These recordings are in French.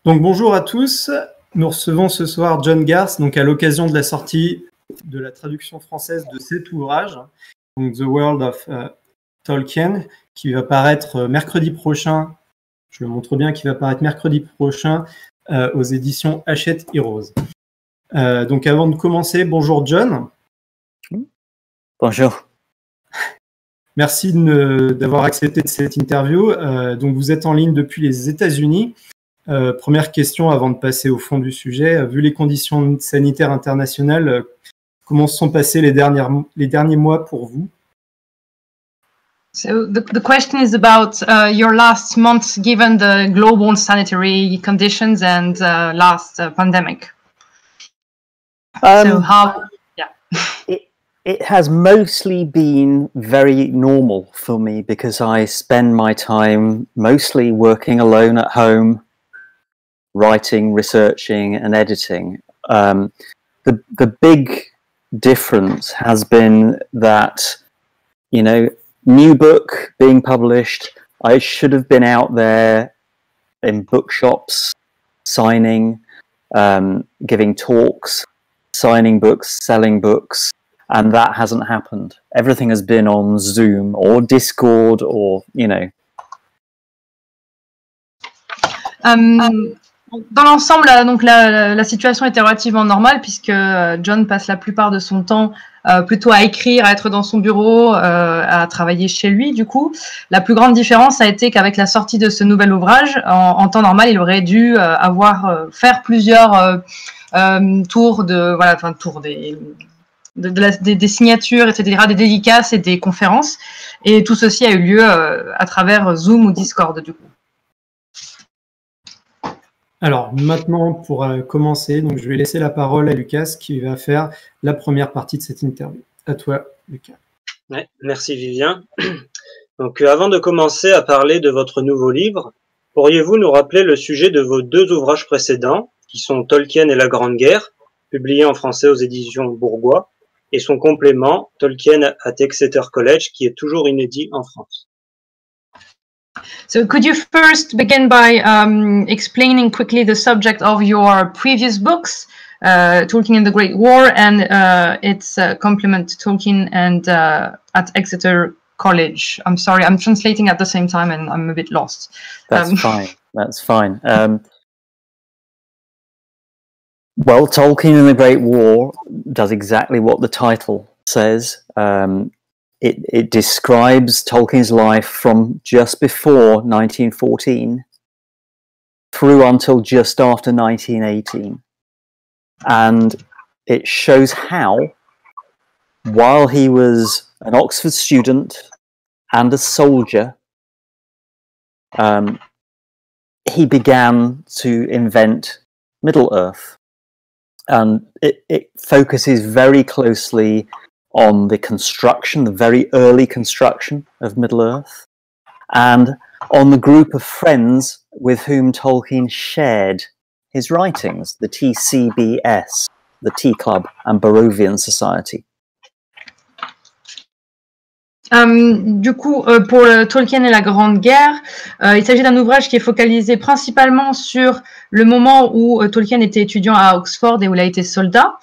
Donc bonjour à tous, nous recevons ce soir John Garth, donc à l'occasion de la sortie de la traduction française de cet ouvrage, donc The World of Tolkien, qui va paraître mercredi prochain, je le montre bien, qui va paraître mercredi prochain aux éditions Hachette Heroes. Donc avant de commencer, bonjour John. Bonjour. Merci d'avoir accepté cette interview. Donc vous êtes en ligne depuis les États-Unis. Première question avant de passer au fond du sujet. Vu les conditions sanitaires internationales, comment se sont passés les derniers mois pour vous? So the question is about your last months given the global sanitary conditions and last pandemic. So how, yeah. It has mostly been very normal for me because I spend my time mostly working alone at home, writing, researching, and editing. The big difference has been that, you know, new book being published, I should have been out there in bookshops, signing, giving talks, signing books, selling books, and that hasn't happened. Everything has been on Zoom or Discord or, you know. Dans l'ensemble, donc la situation était relativement normale puisque John passe la plupart de son temps plutôt à écrire, à être dans son bureau, à travailler chez lui. Du coup, la plus grande différence a été qu'avec la sortie de ce nouvel ouvrage, en temps normal, il aurait dû faire plusieurs tours des signatures, etc., des dédicaces et des conférences. Et tout ceci a eu lieu à travers Zoom ou Discord, du coup. Alors maintenant, pour commencer, donc je vais laisser la parole à Lucas qui va faire la première partie de cette interview. À toi, Lucas. Ouais, merci Vivien. Donc avant de commencer à parler de votre nouveau livre, pourriez-vous nous rappeler le sujet de vos deux ouvrages précédents, qui sont Tolkien et la Grande Guerre, publiés en français aux éditions Bourgois, et son complément, Tolkien at Exeter College, qui est toujours inédit en France. So could you first begin by explaining quickly the subject of your previous books, Tolkien and the Great War, and its complement to Tolkien and at Exeter College? I'm sorry, I'm translating at the same time and I'm a bit lost. That's fine. That's fine. Well, Tolkien and the Great War does exactly what the title says. It describes Tolkien's life from just before 1914 through until just after 1918. And it shows how, while he was an Oxford student and a soldier, he began to invent Middle-earth. And it focuses very closely on the construction, the very early construction of Middle-earth, and on the group of friends with whom Tolkien shared his writings, the TCBS, the Tea Club and Barovian Society. Du coup, pour Tolkien et la Grande Guerre, il s'agit d'un ouvrage qui est focalisé principalement sur le moment où Tolkien était étudiant à Oxford et où il a été soldat.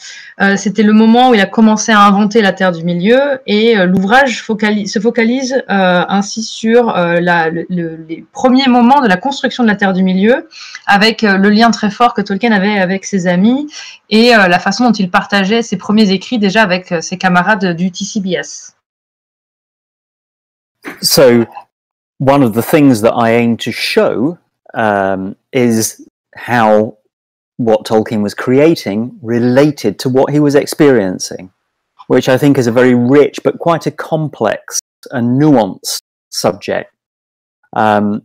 C'était le moment où il a commencé à inventer la Terre du Milieu et l'ouvrage se focalise ainsi sur les premiers moments de la construction de la Terre du Milieu, avec le lien très fort que Tolkien avait avec ses amis et la façon dont il partageait ses premiers écrits déjà avec ses camarades du TCBS. So, one of the things that I aim to show is how what Tolkien was creating related to what he was experiencing, which I think is a very rich but quite a complex and nuanced subject. And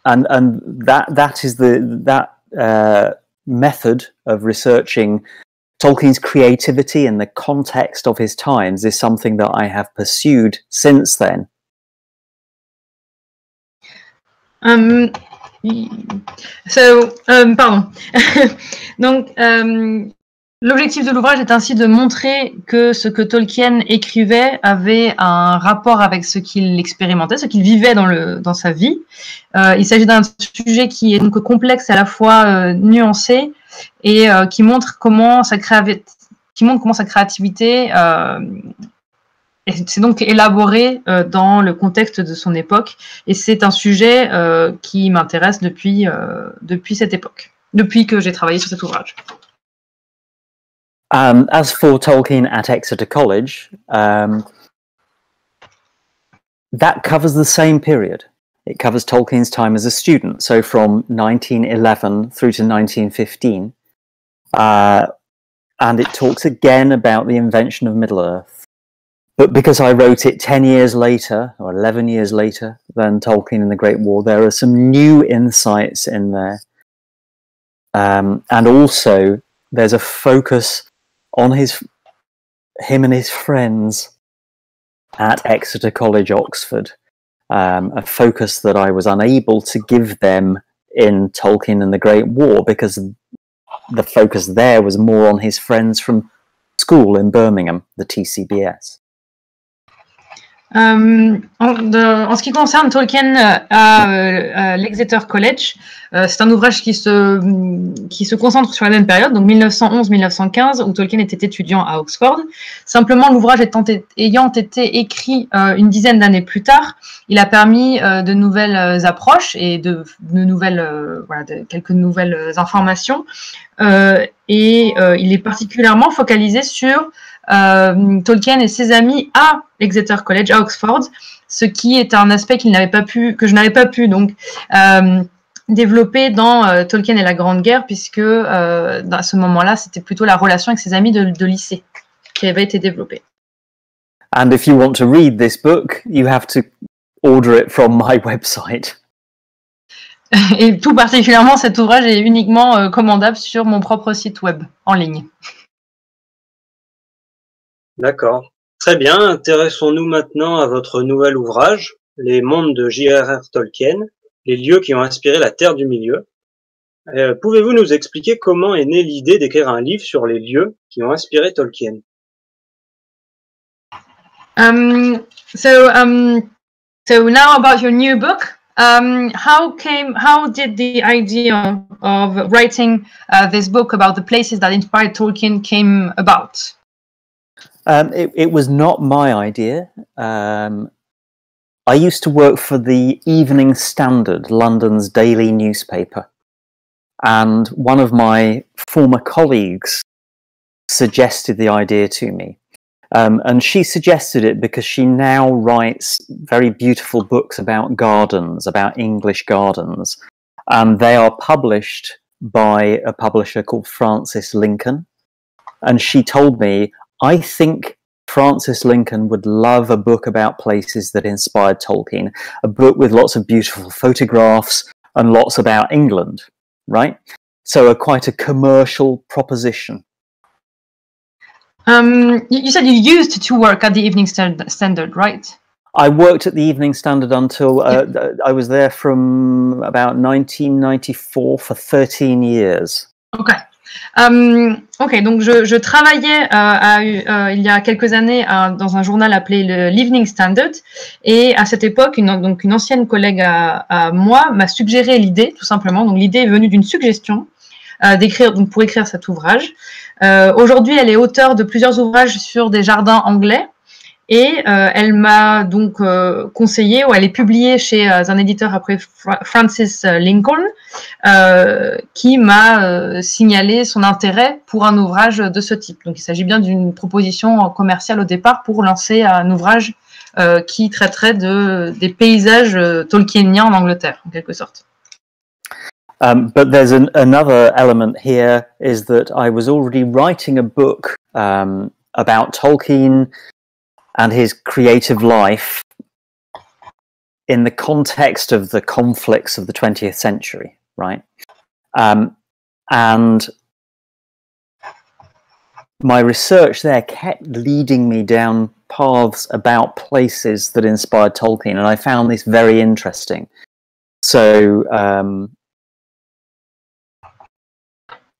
that is that method of researching Tolkien's creativity in the context of his times is something that I have pursued since then. Pardon. Donc, L'objectif de l'ouvrage est ainsi de montrer que ce que Tolkien écrivait avait un rapport avec ce qu'il expérimentait, ce qu'il vivait dans sa vie. Il s'agit d'un sujet qui est donc complexe et à la fois nuancé et qui montre comment sa créativité c'est donc élaboré dans le contexte de son époque. Et c'est un sujet qui m'intéresse depuis cette époque, depuis que j'ai travaillé sur cet ouvrage. As for Tolkien at Exeter College, that covers the same period. It covers Tolkien's time as a student, so from 1911 through to 1915. And it talks again about the invention of Middle-earth. But because I wrote it 10 years later, or 11 years later than Tolkien in the Great War, there are some new insights in there. And also, there's a focus on him and his friends at Exeter College, Oxford, a focus that I was unable to give them in Tolkien and the Great War because the focus there was more on his friends from school in Birmingham, the TCBS. En ce qui concerne Tolkien à l'Exeter College, c'est un ouvrage qui se concentre sur la même période, donc 1911-1915, où Tolkien était étudiant à Oxford. Simplement, l'ouvrage ayant été écrit une dizaine d'années plus tard, il a permis de nouvelles approches et quelques nouvelles informations. Et il est particulièrement focalisé sur Tolkien et ses amis à Exeter College, à Oxford, ce qui est un aspect que je n'avais pas pu donc développer dans Tolkien et la Grande Guerre, puisque à ce moment-là, c'était plutôt la relation avec ses amis de lycée qui avait été développée. And if you want to read this book, you have to order it from my website. Et tout particulièrement, cet ouvrage est uniquement commandable sur mon propre site web en ligne. D'accord. Très bien. Intéressons-nous maintenant à votre nouvel ouvrage, Les mondes de J.R.R. Tolkien, les lieux qui ont inspiré la Terre du Milieu. Pouvez-vous nous expliquer comment est née l'idée d'écrire un livre sur les lieux qui ont inspiré Tolkien? So now about your new book. How did the idea of writing this book about the places that inspired Tolkien came about? It was not my idea. I used to work for the Evening Standard, London's daily newspaper. And one of my former colleagues suggested the idea to me. And she suggested it because she now writes very beautiful books about gardens, about English gardens. And they are published by a publisher called Francis Lincoln. And she told me, I think Francis Lincoln would love a book about places that inspired Tolkien, a book with lots of beautiful photographs and lots about England, right? So quite a commercial proposition. You said you used to work at the Evening Standard, right? I worked at the Evening Standard until I was there from about 1994 for 13 years. Okay. Ok, donc je travaillais il y a quelques années dans un journal appelé l'Evening Standard, et à cette époque, une ancienne collègue à moi m'a suggéré l'idée, tout simplement. Donc l'idée est venue d'une suggestion pour écrire cet ouvrage. Aujourd'hui, elle est auteure de plusieurs ouvrages sur des jardins anglais, et elle m'a donc conseillé, ou elle est publiée chez un éditeur après Francis Lincoln, qui m'a signalé son intérêt pour un ouvrage de ce type. Donc il s'agit bien d'une proposition commerciale au départ pour lancer un ouvrage qui traiterait des paysages tolkieniens en Angleterre, en quelque sorte. But there's another element here, is that I was already writing a book about Tolkien and his creative life in the context of the conflicts of the 20th century, right? And my research there kept leading me down paths about places that inspired Tolkien, and I found this very interesting. So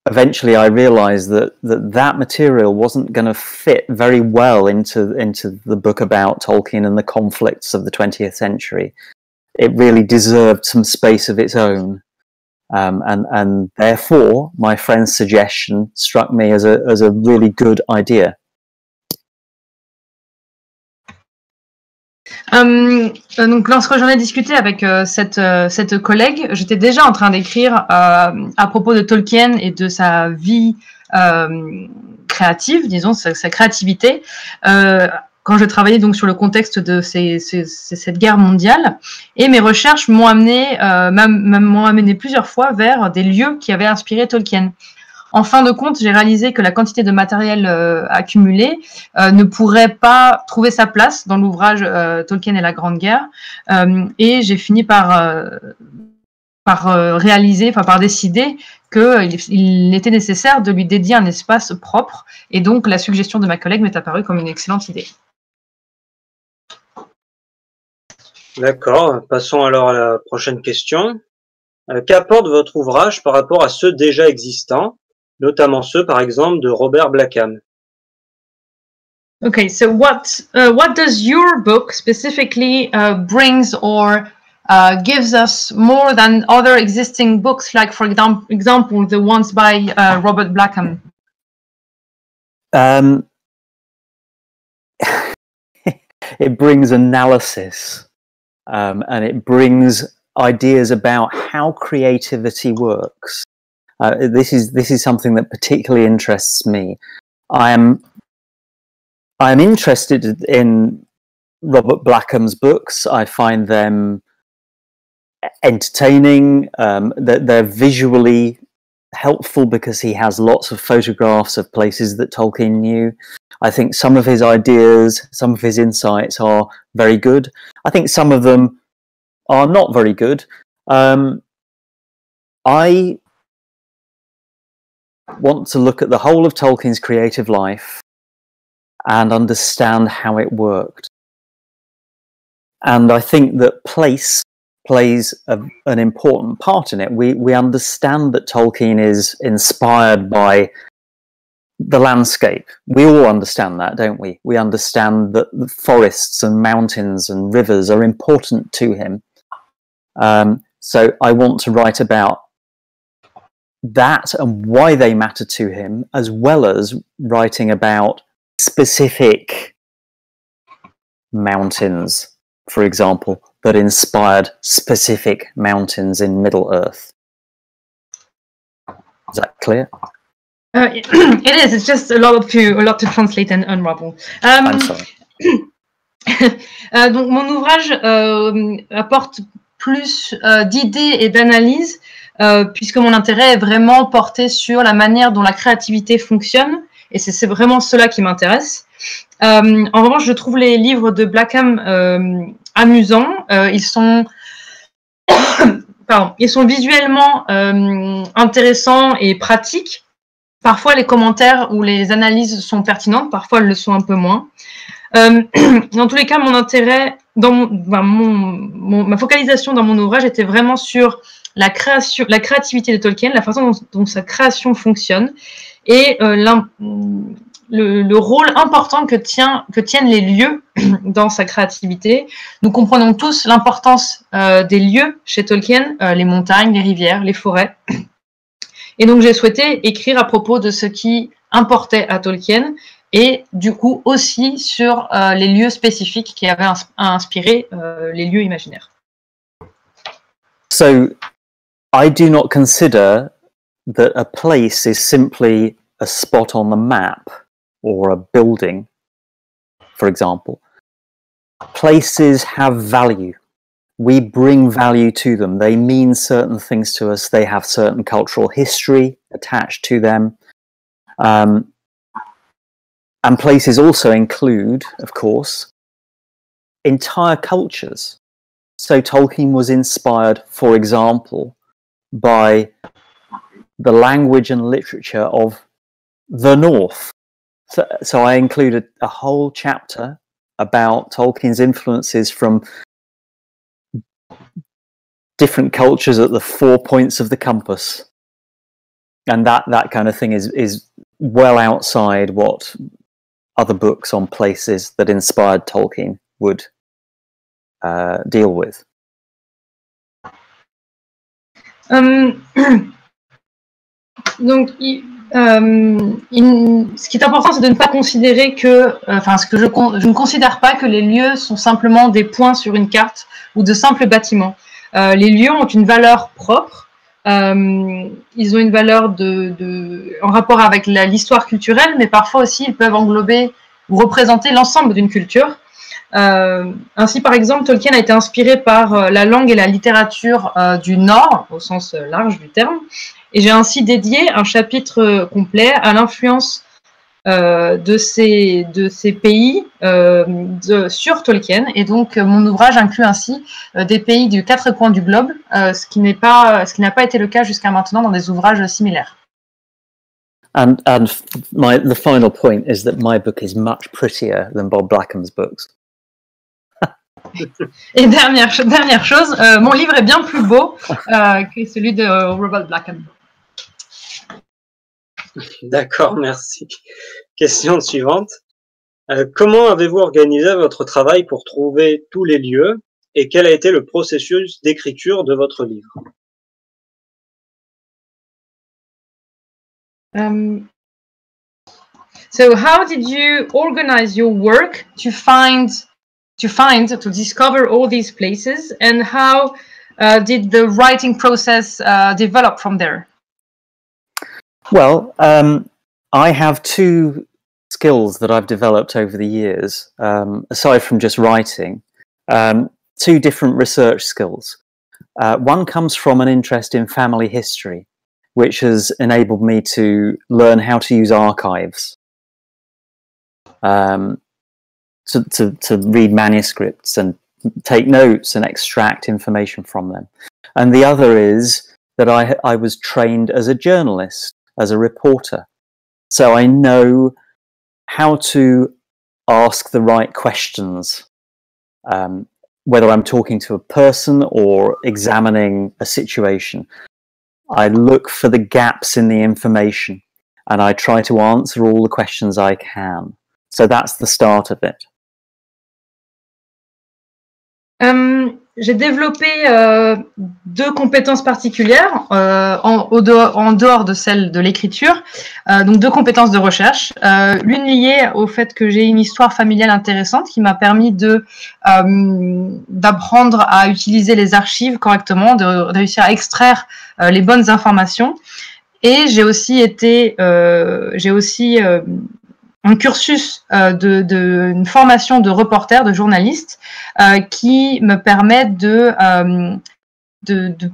eventually I realized that material wasn't going to fit very well into the book about Tolkien and the conflicts of the 20th century. It really deserved some space of its own. And therefore, my friend's suggestion struck me as a really good idea. Donc, lorsque j'en ai discuté avec cette collègue, j'étais déjà en train d'écrire à propos de Tolkien et de sa vie créative, disons, sa créativité, quand je travaillais donc sur le contexte de cette guerre mondiale. Et mes recherches m'ont amené plusieurs fois vers des lieux qui avaient inspiré Tolkien. En fin de compte, j'ai réalisé que la quantité de matériel accumulé ne pourrait pas trouver sa place dans l'ouvrage Tolkien et la Grande Guerre, et j'ai fini par décider qu'il était nécessaire de lui dédier un espace propre, et donc la suggestion de ma collègue m'est apparue comme une excellente idée. D'accord, passons alors à la prochaine question. Qu'apporte votre ouvrage par rapport à ceux déjà existants, notamment ceux, par exemple, de Robert Blackham? Okay, so what does your book specifically brings or gives us more than other existing books, like, for example, the ones by Robert Blackham? It brings analysis, and it brings ideas about how creativity works. This is something that particularly interests me. I am interested in Robert Blackham's books. I find them entertaining. They're visually helpful because he has lots of photographs of places that Tolkien knew. I think some of his ideas, some of his insights are very good. I think some of them are not very good. I want to look at the whole of Tolkien's creative life and understand how it worked. And I think that place plays an important part in it. We understand that Tolkien is inspired by the landscape. We all understand that, don't we? We understand that the forests and mountains and rivers are important to him. So I want to write about that and why they matter to him, as well as writing about specific mountains, for example, that inspired specific mountains in Middle-earth. Is that clear? It is. It's just a lot to translate and unravel. I'm sorry. Donc mon ouvrage apporte plus d'idées et d'analyses, puisque mon intérêt est vraiment porté sur la manière dont la créativité fonctionne, et c'est vraiment cela qui m'intéresse. En revanche, je trouve les livres de Blackham amusants. Ils sont visuellement intéressants et pratiques. Parfois, les commentaires ou les analyses sont pertinentes, parfois elles le sont un peu moins. Dans tous les cas, mon intérêt, ma focalisation dans mon ouvrage était vraiment sur la créativité de Tolkien, la façon dont sa création fonctionne, et le rôle important que tiennent les lieux dans sa créativité. Nous comprenons tous l'importance des lieux chez Tolkien, les montagnes, les rivières, les forêts. Et donc j'ai souhaité écrire à propos de ce qui importait à Tolkien, et du coup aussi sur les lieux spécifiques qui avaient inspiré les lieux imaginaires. So, I do not consider that a place is simply a spot on the map or a building, for example. Places have value. We bring value to them. They mean certain things to us. They have certain cultural history attached to them. And places also include, of course, entire cultures. So Tolkien was inspired, for example, by the language and literature of the North. So I included a whole chapter about Tolkien's influences from different cultures at the 4 points of the compass. and that kind of thing is well outside what other books on places that inspired Tolkien would deal with. Donc, ce qui est important, c'est de ne pas considérer que, je ne considère pas que les lieux sont simplement des points sur une carte ou de simples bâtiments. Les lieux ont une valeur propre. Ils ont une valeur en rapport avec l'histoire culturelle, mais parfois aussi ils peuvent englober ou représenter l'ensemble d'une culture. Ainsi, par exemple, Tolkien a été inspiré par la langue et la littérature du Nord, au sens large du terme, et j'ai ainsi dédié un chapitre complet à l'influence de ces pays sur Tolkien. Et donc, mon ouvrage inclut ainsi des pays du 4 coins du globe, ce qui n'a pas été le cas jusqu'à maintenant dans des ouvrages similaires. And the final point is that my book is much prettier than Bob Blackham's books. Et dernière chose, mon livre est bien plus beau que celui de Robert Blackham. D'accord, merci. Question suivante. Comment avez-vous organisé votre travail pour trouver tous les lieux et quel a été le processus d'écriture de votre livre? So how did you organize your work to discover all these places, and how did the writing process develop from there? Well, I have two skills that I've developed over the years, aside from just writing, two different research skills. One comes from an interest in family history, which has enabled me to learn how to use archives, to read manuscripts and take notes and extract information from them. And the other is that I was trained as a journalist, as a reporter. So I know how to ask the right questions, whether I'm talking to a person or examining a situation. I look for the gaps in the information and I try to answer all the questions I can. So that's the start of it. J'ai développé deux compétences particulières en dehors de celle de l'écriture, donc deux compétences de recherche. L'une liée au fait que j'ai une histoire familiale intéressante qui m'a permis d'apprendre à utiliser les archives correctement, de réussir à extraire les bonnes informations. Et j'ai aussi un cursus une formation de reporter, de journaliste, qui me permet de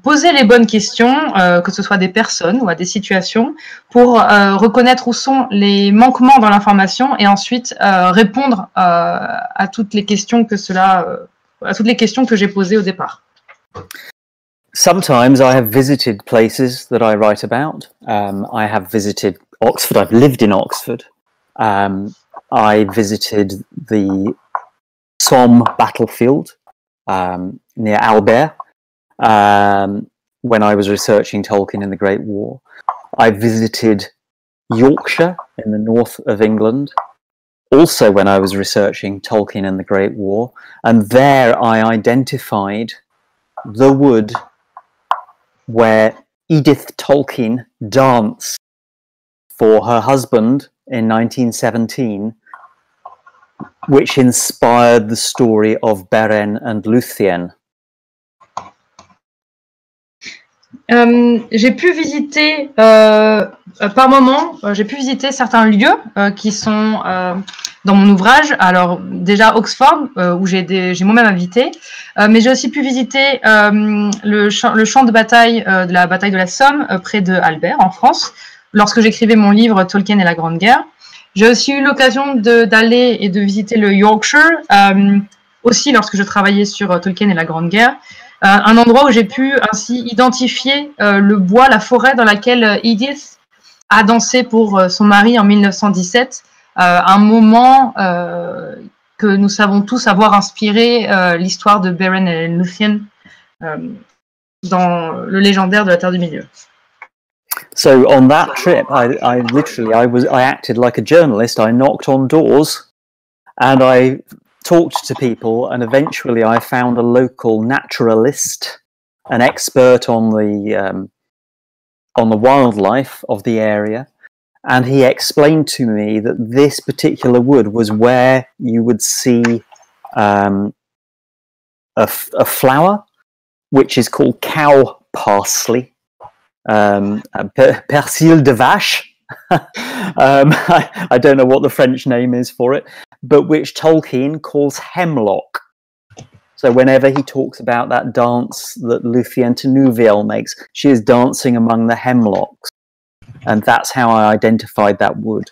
poser les bonnes questions, que ce soit à des personnes ou à des situations, pour reconnaître où sont les manquements dans l'information et ensuite répondre à toutes les questions que j'ai posées au départ. Sometimes I have visited places that I write about. I have visited Oxford. I've lived in Oxford. I visited the Somme battlefield near Albert when I was researching Tolkien in the Great War. I visited Yorkshire in the north of England, also when I was researching Tolkien in the Great War, and there I identified the wood where Edith Tolkien danced for her husband in 1917, which inspired the story of Beren and Luthien. J'ai pu visiter par moment, certains lieux qui sont dans mon ouvrage. Alors déjà Oxford, où j'ai moi-même habité, mais j'ai aussi pu visiter le champ de bataille de la bataille de la Somme près de Albert en France, lorsque j'écrivais mon livre Tolkien et la Grande Guerre. J'ai aussi eu l'occasion d'aller et de visiter le Yorkshire, aussi lorsque je travaillais sur Tolkien et la Grande Guerre. Un endroit où j'ai pu ainsi identifier le bois, la forêt dans laquelle Edith a dansé pour son mari en 1917, un moment que nous savons tous avoir inspiré l'histoire de Beren et Luthien dans le légendaire de la Terre du Milieu. So on that trip, I acted like a journalist. I knocked on doors and I talked to people, and eventually I found a local naturalist, an expert on the wildlife of the area, and he explained to me that this particular wood was where you would see a flower which is called cow parsley. Persil de vache. I don't know what the French name is for it, but which Tolkien calls hemlock. So whenever he talks about that dance that Luthien Tinuville makes, she is dancing among the hemlocks, and that's how I identified that wood.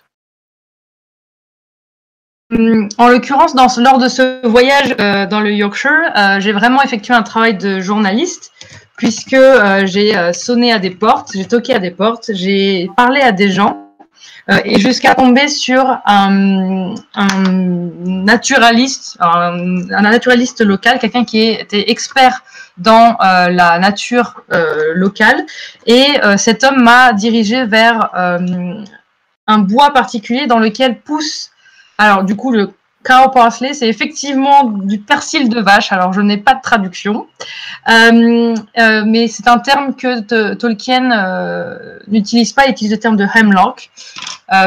En l'occurrence, lors de ce voyage dans le Yorkshire, j'ai vraiment effectué un travail de journaliste, puisque j'ai sonné à des portes, j'ai toqué à des portes, j'ai parlé à des gens, et jusqu'à tomber sur un naturaliste, un naturaliste local, quelqu'un qui était expert dans la nature locale, et cet homme m'a dirigé vers un bois particulier dans lequel pousse. Alors, du coup, le cow parsley, c'est effectivement du persil de vache. Alors, je n'ai pas de traduction. Mais c'est un terme que Tolkien n'utilise pas. Il utilise le terme de hemlock.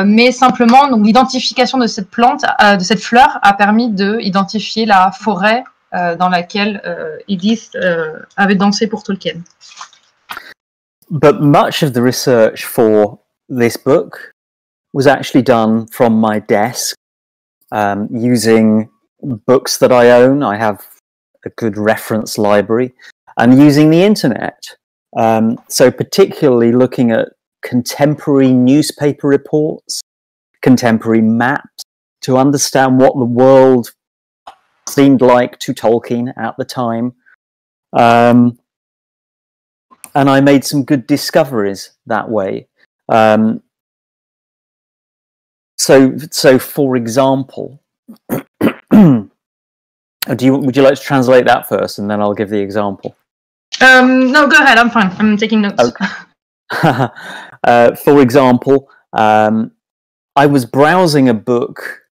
Mais simplement, donc, l'identification de cette plante, de cette fleur, a permis d'identifier la forêt dans laquelle Edith avait dansé pour Tolkien. But much of the research for this book was actually done from my desk. Using books that I own, I have a good reference library, and using the internet. So particularly looking at contemporary newspaper reports, contemporary maps, to understand what the world seemed like to Tolkien at the time. And I made some good discoveries that way. So for example, would you like to translate that first, and then I'll give the example? No, go ahead. I'm fine. I'm taking notes. Okay. For example, I was browsing a book,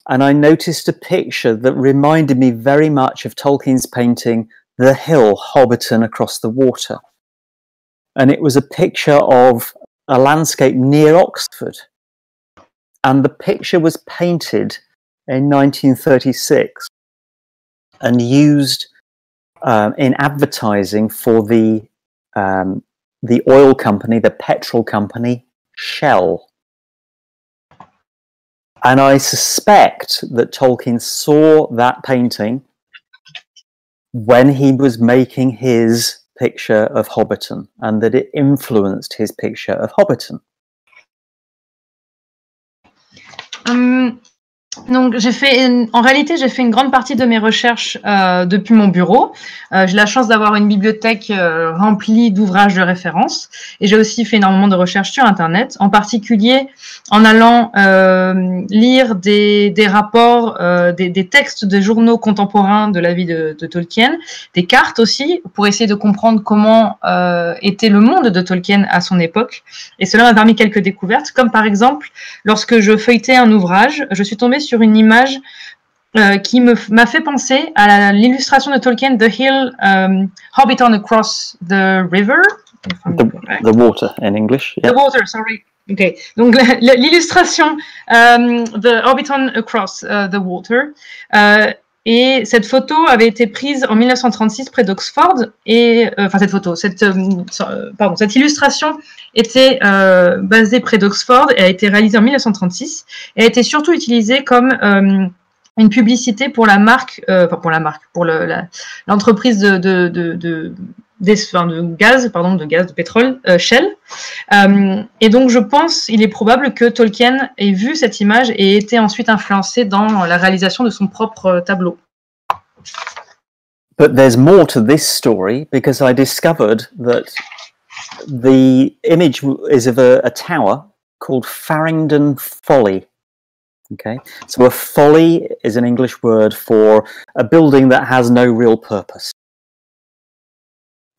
and I noticed a picture that reminded me very much of Tolkien's painting The Hill, Hobbiton Across the Water. And it was a picture of a landscape near Oxford. And the picture was painted in 1936 and used in advertising for the oil company, the petrol company, Shell. And I suspect that Tolkien saw that painting when he was making his picture of Hobbiton, and that it influenced his picture of Hobbiton. Donc, en réalité, j'ai fait une grande partie de mes recherches depuis mon bureau. J'ai la chance d'avoir une bibliothèque remplie d'ouvrages de référence, et j'ai aussi fait énormément de recherches sur Internet, en particulier en allant lire des rapports, des textes de journaux contemporains de la vie de Tolkien, des cartes aussi, pour essayer de comprendre comment était le monde de Tolkien à son époque. Et cela m'a permis quelques découvertes, comme par exemple, lorsque je feuilletais un ouvrage, je suis tombée sur une image qui m'a fait penser à l'illustration de Tolkien, The Hill, Hobbiton Across the River. The water in English. Yeah. The water, sorry. Okay. Donc l'illustration The Hobbiton Across the Water. Et cette photo avait été prise en 1936 près d'Oxford. Et cette illustration était basée près d'Oxford et a été réalisée en 1936 et a été surtout utilisée comme une publicité pour la marque, pour l'entreprise de pétrole, Shell. Et donc, je pense, il est probable que Tolkien ait vu cette image et ait été ensuite influencé dans la réalisation de son propre tableau. But there's more to this story, because I discovered that the image is of a tower called Farringdon Folly. Okay, so a folly is an English word for a building that has no real purpose.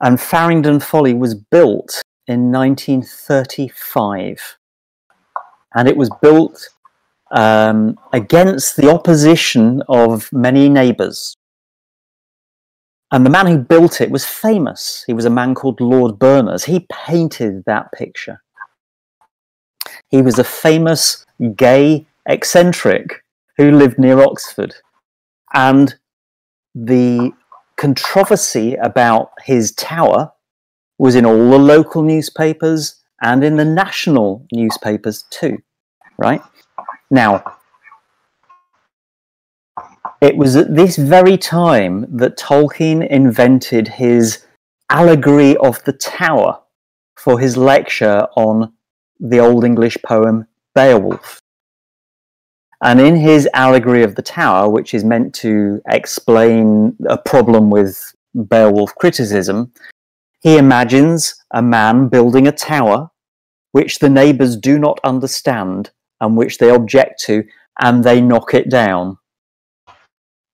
And Farringdon Folly was built in 1935, and it was built against the opposition of many neighbours. And the man who built it was famous. He was a man called Lord Berners. He painted that picture. He was a famous gay eccentric who lived near Oxford. And the controversy about his tower was in all the local newspapers and in the national newspapers too, right? Now, it was at this very time that Tolkien invented his allegory of the tower for his lecture on the Old English poem Beowulf. And in his allegory of the tower, which is meant to explain a problem with Beowulf criticism, he imagines a man building a tower which the neighbours do not understand and which they object to, and they knock it down.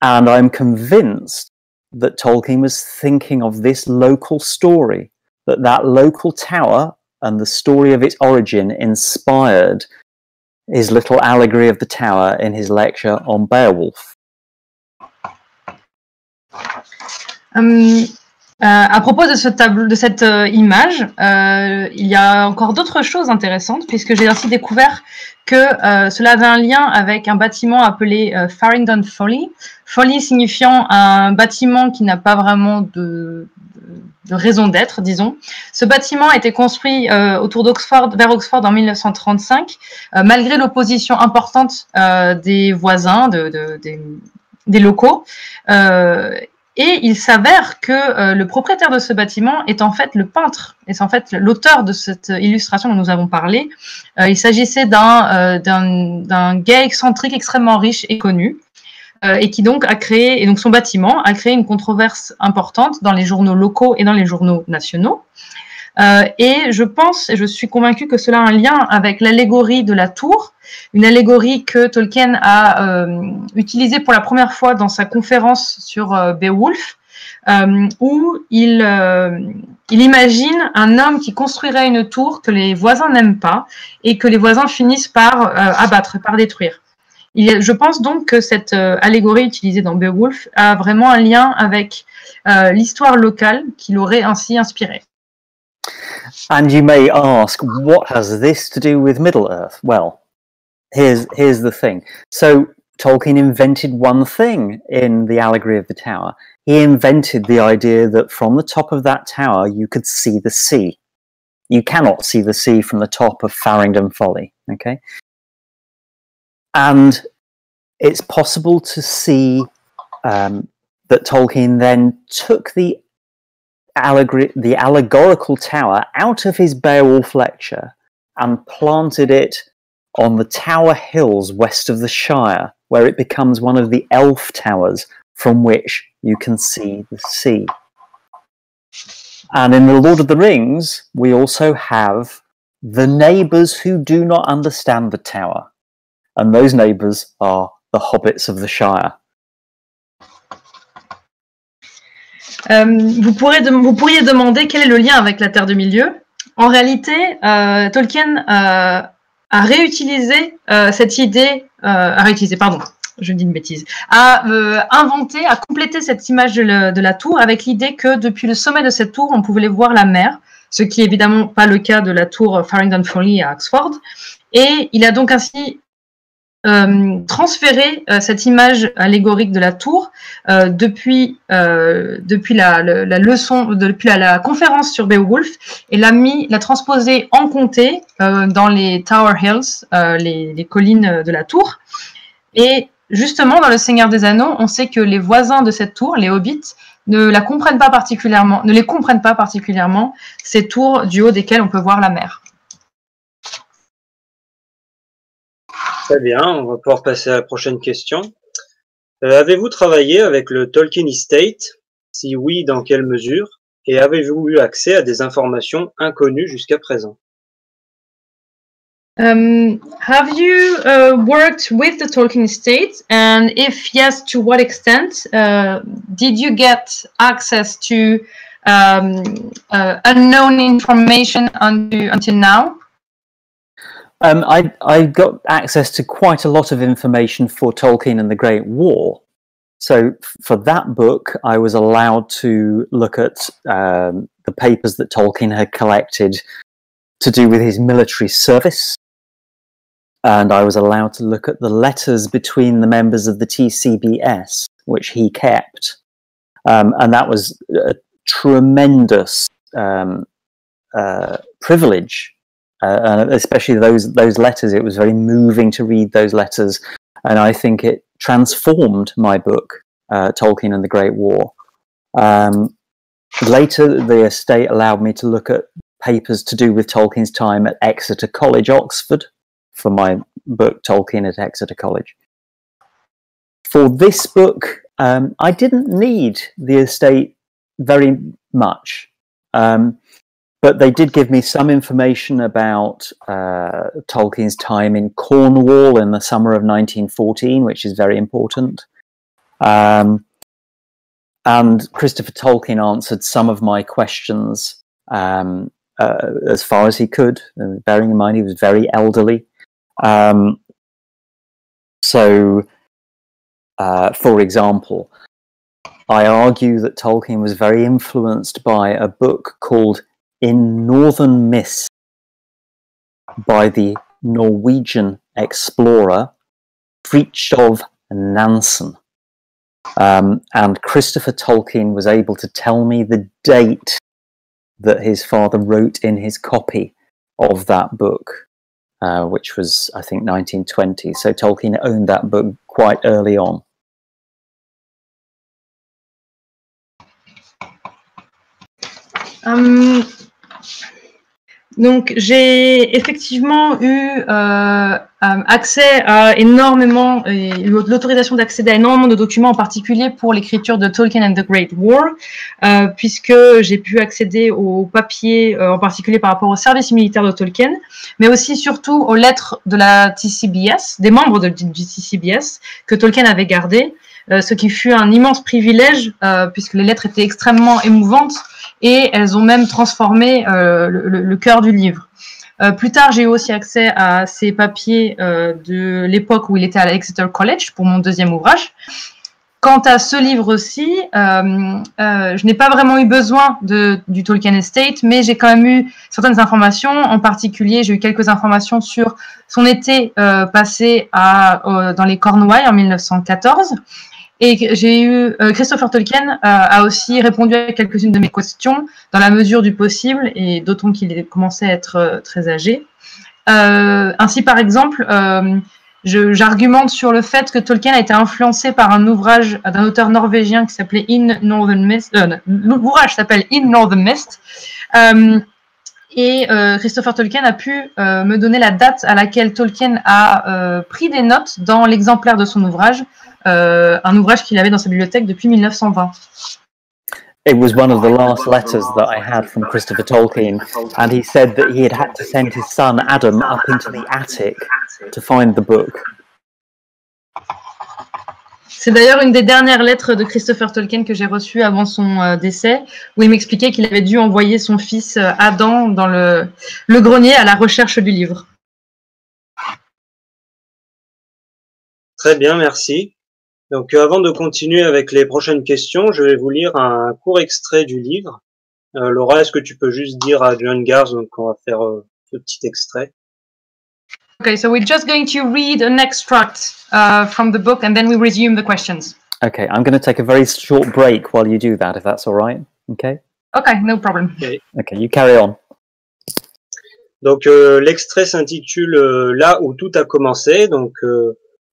And I'm convinced that Tolkien was thinking of this local story, that local tower and the story of its origin inspired his little allegory of the tower in his lecture on Beowulf. À propos de ce tableau, de cette image, il y a encore d'autres choses intéressantes, puisque j'ai ainsi découvert que cela avait un lien avec un bâtiment appelé Farringdon Folly. Folly signifiant un bâtiment qui n'a pas vraiment de raison d'être, disons. Ce bâtiment a été construit autour d'Oxford, vers Oxford en 1935, malgré l'opposition importante des voisins, des locaux. Et il s'avère que le propriétaire de ce bâtiment est en fait le peintre, est en fait l'auteur de cette illustration dont nous avons parlé. Il s'agissait d'un gay excentrique extrêmement riche et connu, et qui donc a créé, et donc son bâtiment a créé une controverse importante dans les journaux locaux et dans les journaux nationaux. Et je pense, et je suis convaincue que cela a un lien avec l'allégorie de la tour, une allégorie que Tolkien a utilisée pour la première fois dans sa conférence sur Beowulf, où il imagine un homme qui construirait une tour que les voisins n'aiment pas et que les voisins finissent par abattre, par détruire. Je pense donc que cette allégorie utilisée dans Beowulf a vraiment un lien avec l'histoire locale qui l'aurait ainsi inspiré. And you may ask, what has this to do with Middle-earth? Well, here's the thing. So Tolkien invented one thing in the allegory of the tower. He invented the idea that from the top of that tower you could see the sea. You cannot see the sea from the top of Farringdon Folly, okay? And it's possible to see that Tolkien then took the allegorical tower out of his Beowulf lecture and planted it on the Tower Hills west of the Shire, where it becomes one of the elf towers from which you can see the sea. And in The Lord of the Rings, we also have the neighbours who do not understand the tower. And those neighbours are the hobbits of the Shire. Vous pourriez demander quel est le lien avec la Terre du Milieu. En réalité, Tolkien a réutilisé cette idée, je dis une bêtise, a inventé, a complété cette image de la tour avec l'idée que depuis le sommet de cette tour, on pouvait voir la mer, ce qui est évidemment pas le cas de la tour Farringdon Folly à Oxford. Et il a donc ainsi transférer cette image allégorique de la tour depuis la conférence sur Beowulf et l'a transposée en comté dans les Tower Hills, les collines de la tour. Et justement, dans Le Seigneur des Anneaux, on sait que les voisins de cette tour, les hobbits, ne les comprennent pas particulièrement, ces tours du haut desquelles on peut voir la mer. Très bien, on va pouvoir passer à la prochaine question. Avez-vous travaillé avec le Tolkien Estate? Si oui, dans quelle mesure? Et avez-vous eu accès à des informations inconnues jusqu'à présent? Have you worked with the Tolkien Estate? And if yes, to what extent? Did you get access to unknown information until now? I got access to quite a lot of information for Tolkien and the Great War. So for that book, I was allowed to look at the papers that Tolkien had collected to do with his military service. And I was allowed to look at the letters between the members of the TCBS, which he kept. And that was a tremendous privilege, especially those letters. It was very moving to read those letters. And I think it transformed my book, Tolkien and the Great War. Later, the estate allowed me to look at papers to do with Tolkien's time at Exeter College, Oxford, for my book, Tolkien at Exeter College. For this book, I didn't need the estate very much, but they did give me some information about Tolkien's time in Cornwall in the summer of 1914, which is very important. And Christopher Tolkien answered some of my questions as far as he could, bearing in mind he was very elderly. For example, I argue that Tolkien was very influenced by a book called In Northern Mist by the Norwegian explorer Fridtjof Nansen. And Christopher Tolkien was able to tell me the date that his father wrote in his copy of that book, which was, I think, 1920. So Tolkien owned that book quite early on. Donc, j'ai effectivement eu accès à énormément, eu l'autorisation d'accéder à énormément de documents, en particulier pour l'écriture de Tolkien and the Great War, puisque j'ai pu accéder aux papiers, en particulier par rapport au service militaire de Tolkien, mais aussi surtout aux lettres de la TCBS, des membres du TCBS, que Tolkien avait gardées, ce qui fut un immense privilège, puisque les lettres étaient extrêmement émouvantes, et elles ont même transformé le cœur du livre. Plus tard, j'ai eu aussi accès à ces papiers de l'époque où il était à Exeter College pour mon deuxième ouvrage. Quant à ce livre-ci, je n'ai pas vraiment eu besoin du Tolkien Estate, mais j'ai quand même eu certaines informations. En particulier, j'ai eu quelques informations sur son été passé dans les Cornouailles en 1914. Et j'ai eu Christopher Tolkien a aussi répondu à quelques-unes de mes questions dans la mesure du possible, et d'autant qu'il commençait à être très âgé. Ainsi, par exemple, j'argumente sur le fait que Tolkien a été influencé par un ouvrage d'un auteur norvégien qui s'appelait In Northern Mist. L'ouvrage s'appelle In Northern Mist. Et Christopher Tolkien a pu me donner la date à laquelle Tolkien a pris des notes dans l'exemplaire de son ouvrage, un ouvrage qu'il avait dans sa bibliothèque depuis 1920. It was one of the last letters that I had from Christopher Tolkien, and he said that he had to send his son Adam up into the attic to find the book. C'est d'ailleurs une des dernières lettres de Christopher Tolkien que j'ai reçues avant son décès, où il m'expliquait qu'il avait dû envoyer son fils Adam dans le grenier à la recherche du livre. Très bien, merci. Donc, avant de continuer avec les prochaines questions, je vais vous lire un court extrait du livre. Laura, est-ce que tu peux juste dire à John Gars qu'on va faire ce petit extrait? Okay, so we're just going to read an extract from the book and then we resume the questions. Okay, I'm going to take a very short break while you do that, if that's all right. Okay? Okay, no problem. Okay, you carry on. Donc, l'extrait s'intitule Là où tout a commencé, donc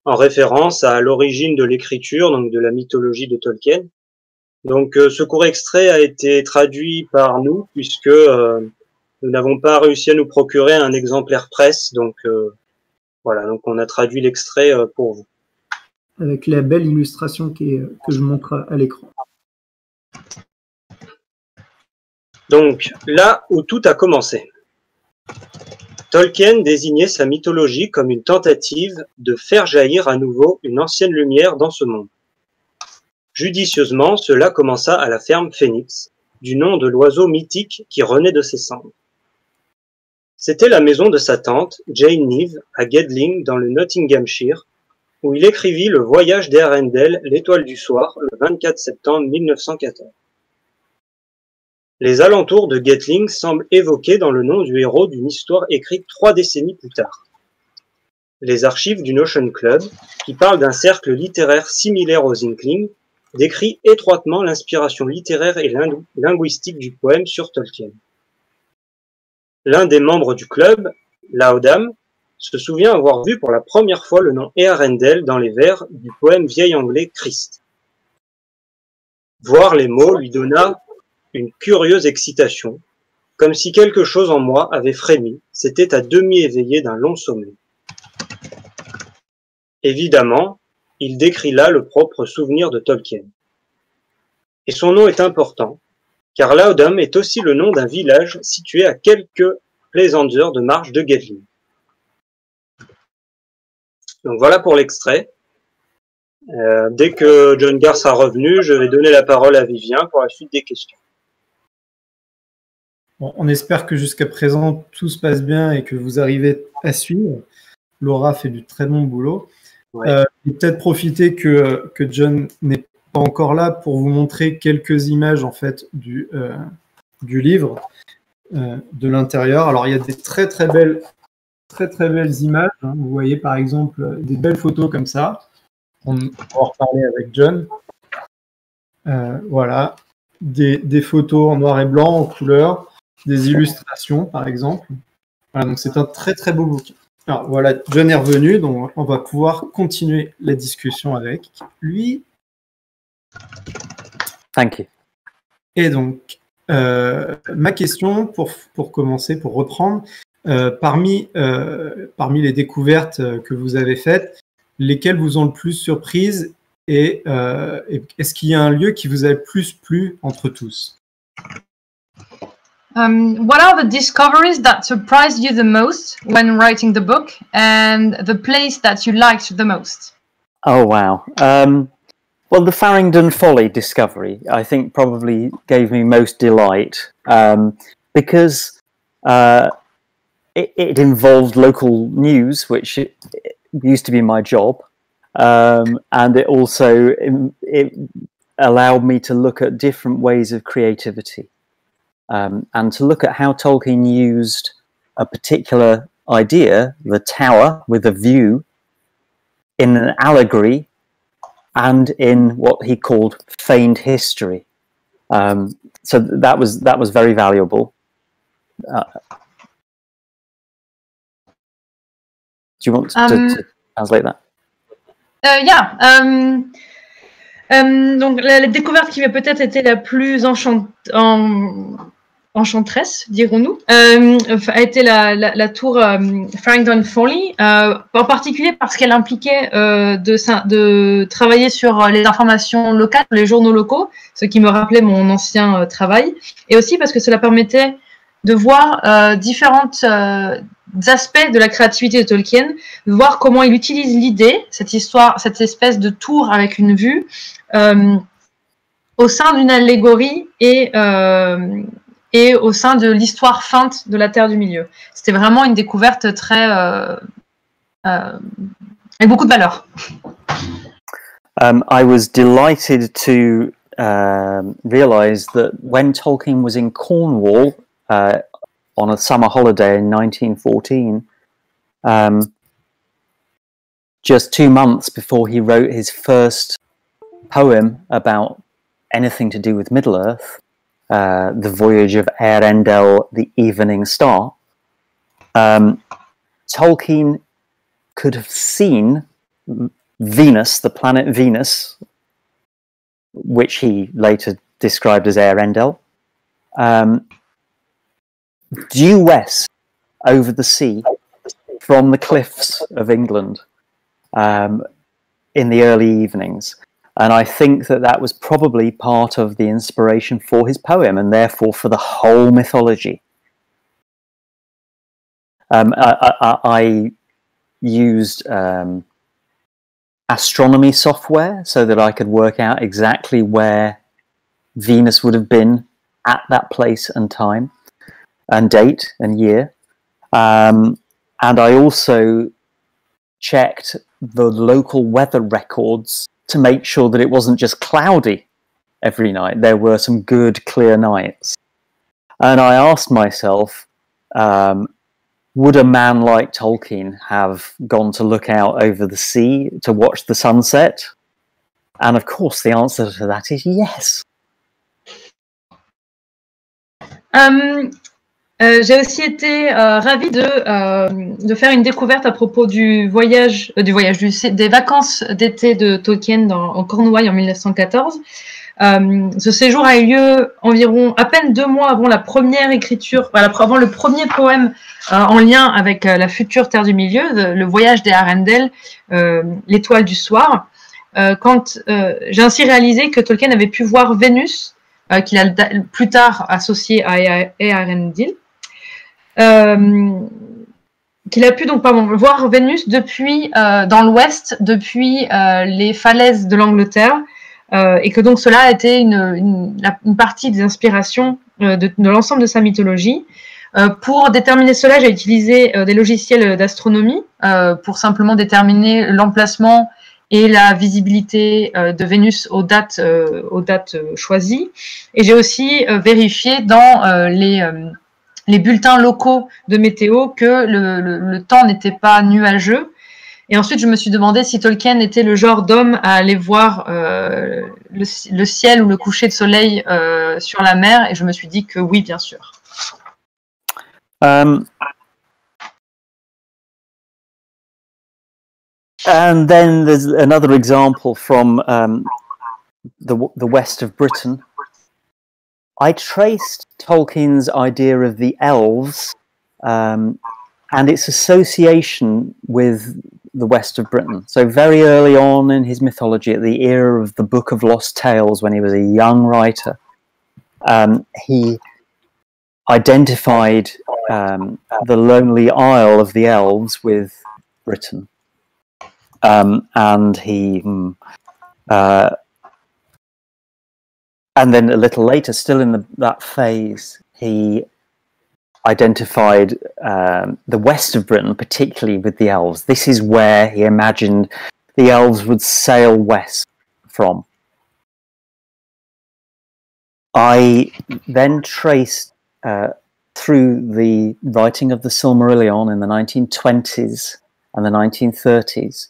en référence à l'origine de l'écriture, donc de la mythologie de Tolkien. Donc, ce court extrait a été traduit par nous, puisque nous n'avons pas réussi à nous procurer un exemplaire presse, donc voilà, donc on a traduit l'extrait pour vous. Avec la belle illustration que je montre à l'écran. Donc, là où tout a commencé. Tolkien désignait sa mythologie comme une tentative de faire jaillir à nouveau une ancienne lumière dans ce monde. Judicieusement, cela commença à la ferme Phoenix, du nom de l'oiseau mythique qui renaît de ses cendres. C'était la maison de sa tante, Jane Neave, à Gedling, dans le Nottinghamshire, où il écrivit Le voyage d'Earendel, l'étoile du soir, le 24 septembre 1914. Les alentours de Gedling semblent évoqués dans le nom du héros d'une histoire écrite 3 décennies plus tard. Les archives du Notion Club, qui parlent d'un cercle littéraire similaire aux Inklings, décrit étroitement l'inspiration littéraire et linguistique du poème sur Tolkien. L'un des membres du club, Laudham, se souvient avoir vu pour la première fois le nom Earendel dans les vers du poème vieil anglais Christ. Voir les mots lui donna une curieuse excitation, comme si quelque chose en moi avait frémi, s'était à demi éveillé d'un long sommeil. Évidemment, il décrit là le propre souvenir de Tolkien. Et son nom est important, car Laudham est aussi le nom d'un village situé à quelques plaisantes heures de marche de Gedling. Donc voilà pour l'extrait. Dès que John Gars sera revenu, je vais donner la parole à Vivien pour la suite des questions. Bon, on espère que jusqu'à présent tout se passe bien et que vous arrivez à suivre. Laura fait du très bon boulot. Ouais. Peut-être profiter que John n'est pas encore là pour vous montrer quelques images en fait du livre de l'intérieur. Alors il y a des très belles images. Hein. Vous voyez par exemple des belles photos comme ça. On va en reparler avec John. Voilà, des photos en noir et blanc, en couleur, des illustrations par exemple. Voilà, donc c'est un très beau bouquin. Alors voilà, John est revenu, donc on va pouvoir continuer la discussion avec lui. Thank you. Et donc, ma question pour commencer, pour reprendre, parmi les découvertes que vous avez faites, lesquelles vous ont le plus surprise et est-ce qu'il y a un lieu qui vous a le plus plu entre tous? What are the discoveries that surprised you the most when writing the book, and the place that you liked the most? Oh, wow. Well, the Farringdon Folly discovery, I think, probably gave me most delight because it involved local news, which used to be my job, and it also it allowed me to look at different ways of creativity. And to look at how Tolkien used a particular idea, the tower with a view, in an allegory and in what he called feigned history. So that was very valuable. Do you want to translate that? Yeah. Donc la découverte qui va peut-être été la plus enchanteresse, dirons-nous, a été la tour Farringdon Folly, en particulier parce qu'elle impliquait de travailler sur les informations locales, les journaux locaux, ce qui me rappelait mon ancien travail, et aussi parce que cela permettait de voir différents aspects de la créativité de Tolkien, de voir comment il utilise l'idée, cette espèce de tour avec une vue, au sein d'une allégorie et au sein de l'histoire feinte de la Terre du Milieu. C'était vraiment une découverte très avec beaucoup de valeur. I was delighted to realize that when Tolkien was in Cornwall on a summer holiday in 1914, just 2 months before he wrote his first poem about anything to do with Middle-earth, The Voyage of Earendel, the Evening Star, Tolkien could have seen Venus, the planet Venus, which he later described as Earendel, due west over the sea from the cliffs of England in the early evenings. And I think that was probably part of the inspiration for his poem and therefore for the whole mythology. I used astronomy software so that I could work out exactly where Venus would have been at that place and time and date and year. And I also checked the local weather records to make sure that it wasn't just cloudy every night. There were some good, clear nights. And I asked myself, would a man like Tolkien have gone to look out over the sea to watch the sunset? And of course, the answer to that is yes. J'ai aussi été ravie de faire une découverte à propos des vacances d'été de Tolkien en Cornouailles en 1914. Ce séjour a eu lieu environ à peine 2 mois avant la première écriture, avant le premier poème en lien avec la future Terre du Milieu, le voyage des Arendelle, l'étoile du soir. Quand j'ai ainsi réalisé que Tolkien avait pu voir Vénus, qu'il a plus tard associé à Eärendil, qu'il a pu donc voir Vénus depuis dans l'ouest, depuis les falaises de l'Angleterre, et que donc cela a été une partie des inspirations de l'ensemble de sa mythologie. Pour déterminer cela, j'ai utilisé des logiciels d'astronomie pour simplement déterminer l'emplacement et la visibilité de Vénus aux dates choisies. Et j'ai aussi vérifié dans les bulletins locaux de météo que le temps n'était pas nuageux. Et ensuite, je me suis demandé si Tolkien était le genre d'homme à aller voir le ciel ou le coucher de soleil sur la mer. Et je me suis dit que oui, bien sûr. And then there's another example from the west of Britain. I traced Tolkien's idea of the elves and its association with the west of Britain. So very early on in his mythology, at the era of the Book of Lost Tales, when he was a young writer, he identified the lonely isle of the elves with Britain. And he, and then a little later, still in that phase, he identified the west of Britain, particularly with the elves. This is where he imagined the elves would sail west from. I then traced through the writing of the Silmarillion in the 1920s and the 1930s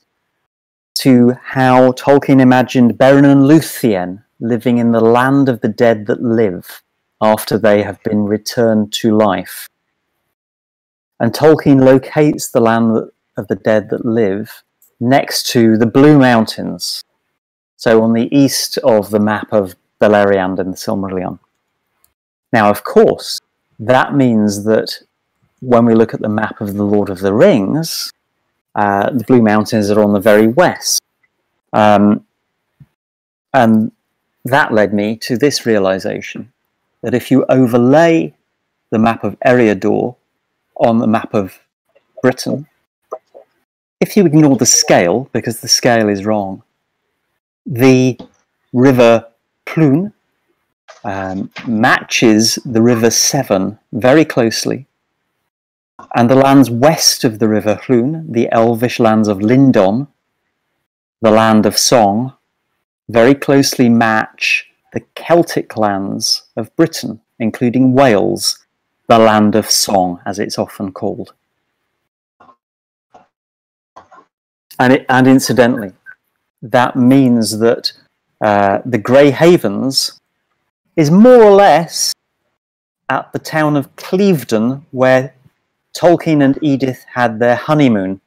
to how Tolkien imagined Beren and Luthien living in the land of the dead that live after they have been returned to life. And Tolkien locates the land of the dead that live next to the Blue Mountains, so on the east of the map of Beleriand and the Silmarillion. Now, of course, that means that when we look at the map of the Lord of the Rings, the Blue Mountains are on the very west. And that led me to this realization, that if you overlay the map of Eriador on the map of Britain, if you ignore the scale, because the scale is wrong, the river Plune matches the river Severn very closely, and the lands west of the river Hlun, the elvish lands of Lindon, the land of Song, very closely match the Celtic lands of Britain, including Wales, the land of Song, as it's often called. And incidentally, that means that the Grey Havens is more or less at the town of Clevedon, where Tolkien and Edith had their honeymoon.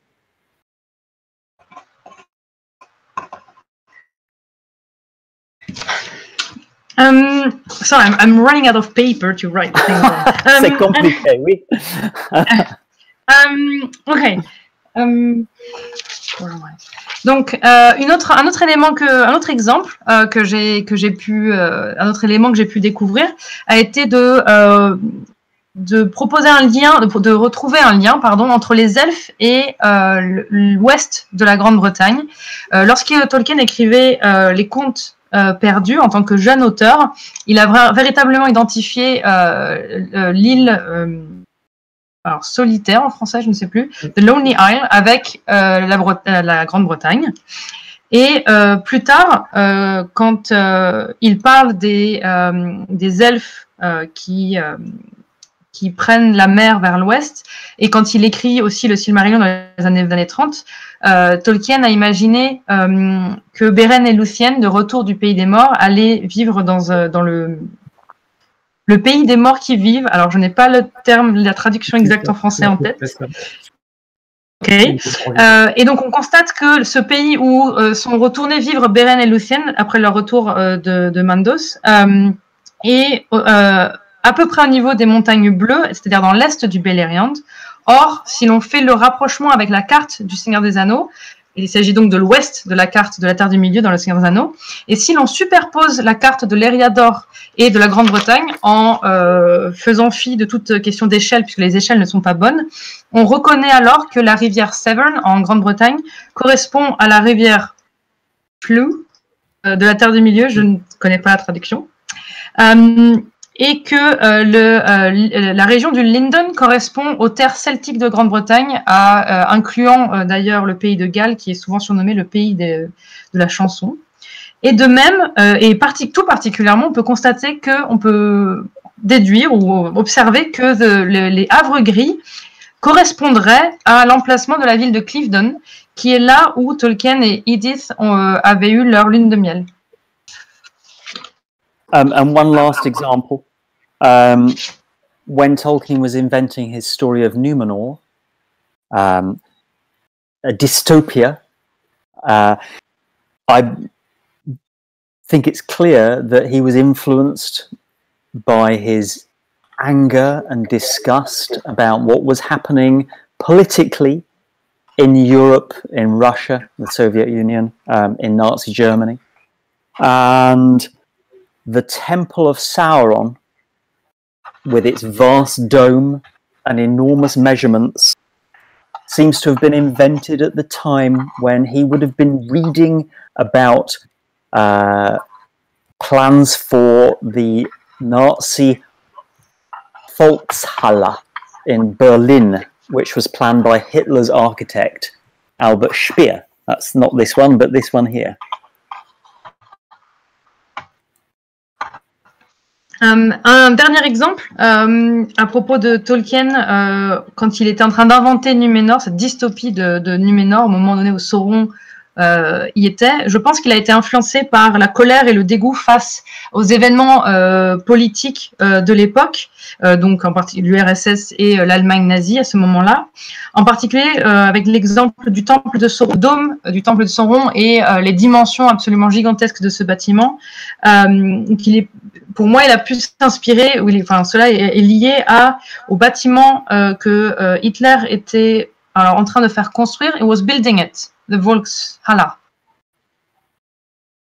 Sorry, I'm running out of paper to write things down. C'est compliqué, oui. Okay. Donc, un autre exemple que j'ai pu découvrir a été de proposer un lien, de retrouver un lien, entre les elfes et l'ouest de la Grande-Bretagne. Lorsque Tolkien écrivait les contes perdu en tant que jeune auteur. Il a véritablement identifié l'île alors solitaire en français, je ne sais plus, The Lonely Isle, avec la Grande-Bretagne. Et plus tard, quand il parle des elfes qui prennent la mer vers l'ouest, et quand il écrit aussi le Silmarillion dans les années 30, Tolkien a imaginé que Beren et Lúthien, de retour du pays des morts, allaient vivre dans le pays des morts qui vivent. Alors, je n'ai pas la traduction exacte en français en tête. Ok. Et donc, on constate que ce pays où sont retournés vivre Beren et Lúthien après leur retour de Mandos est à peu près au niveau des montagnes bleues, c'est-à-dire dans l'est du Beleriand. Or, si l'on fait le rapprochement avec la carte du Seigneur des Anneaux, il s'agit donc de l'ouest de la carte de la Terre du Milieu dans le Seigneur des Anneaux, et si l'on superpose la carte de l'Eriador et de la Grande-Bretagne en faisant fi de toute question d'échelle, puisque les échelles ne sont pas bonnes, on reconnaît alors que la rivière Severn en Grande-Bretagne correspond à la rivière Flew de la Terre du Milieu, je ne connais pas la traduction, et que la région du Lindon correspond aux terres celtiques de Grande-Bretagne, incluant d'ailleurs le pays de Galles, qui est souvent surnommé le pays de la chanson. Et de même, tout particulièrement, on peut constater qu'on peut déduire ou observer que les havres gris correspondraient à l'emplacement de la ville de Clifton, qui est là où Tolkien et Edith avaient eu leur lune de miel. And one last example, when Tolkien was inventing his story of Numenor, a dystopia, I think it's clear that he was influenced by his anger and disgust about what was happening politically in Europe, in Russia, the Soviet Union, in Nazi Germany. And the Temple of Sauron, with its vast dome and enormous measurements, seems to have been invented at the time when he would have been reading about plans for the Nazi Volkshalle in Berlin, which was planned by Hitler's architect, Albert Speer. That's not this one, but this one here. Un dernier exemple à propos de Tolkien, quand il était en train d'inventer Numénor, cette dystopie de Numénor, au moment donné où Sauron y était, je pense qu'il a été influencé par la colère et le dégoût face aux événements politiques de l'époque, donc en particulier l'URSS et l'Allemagne nazie à ce moment-là, en particulier avec l'exemple du temple de Sauron, dôme du temple de Sauron et les dimensions absolument gigantesques de ce bâtiment. Pour moi, il a pu s'inspirer, cela est lié au bâtiment que Hitler était en train de faire construire. He was building it, the Volkshalle.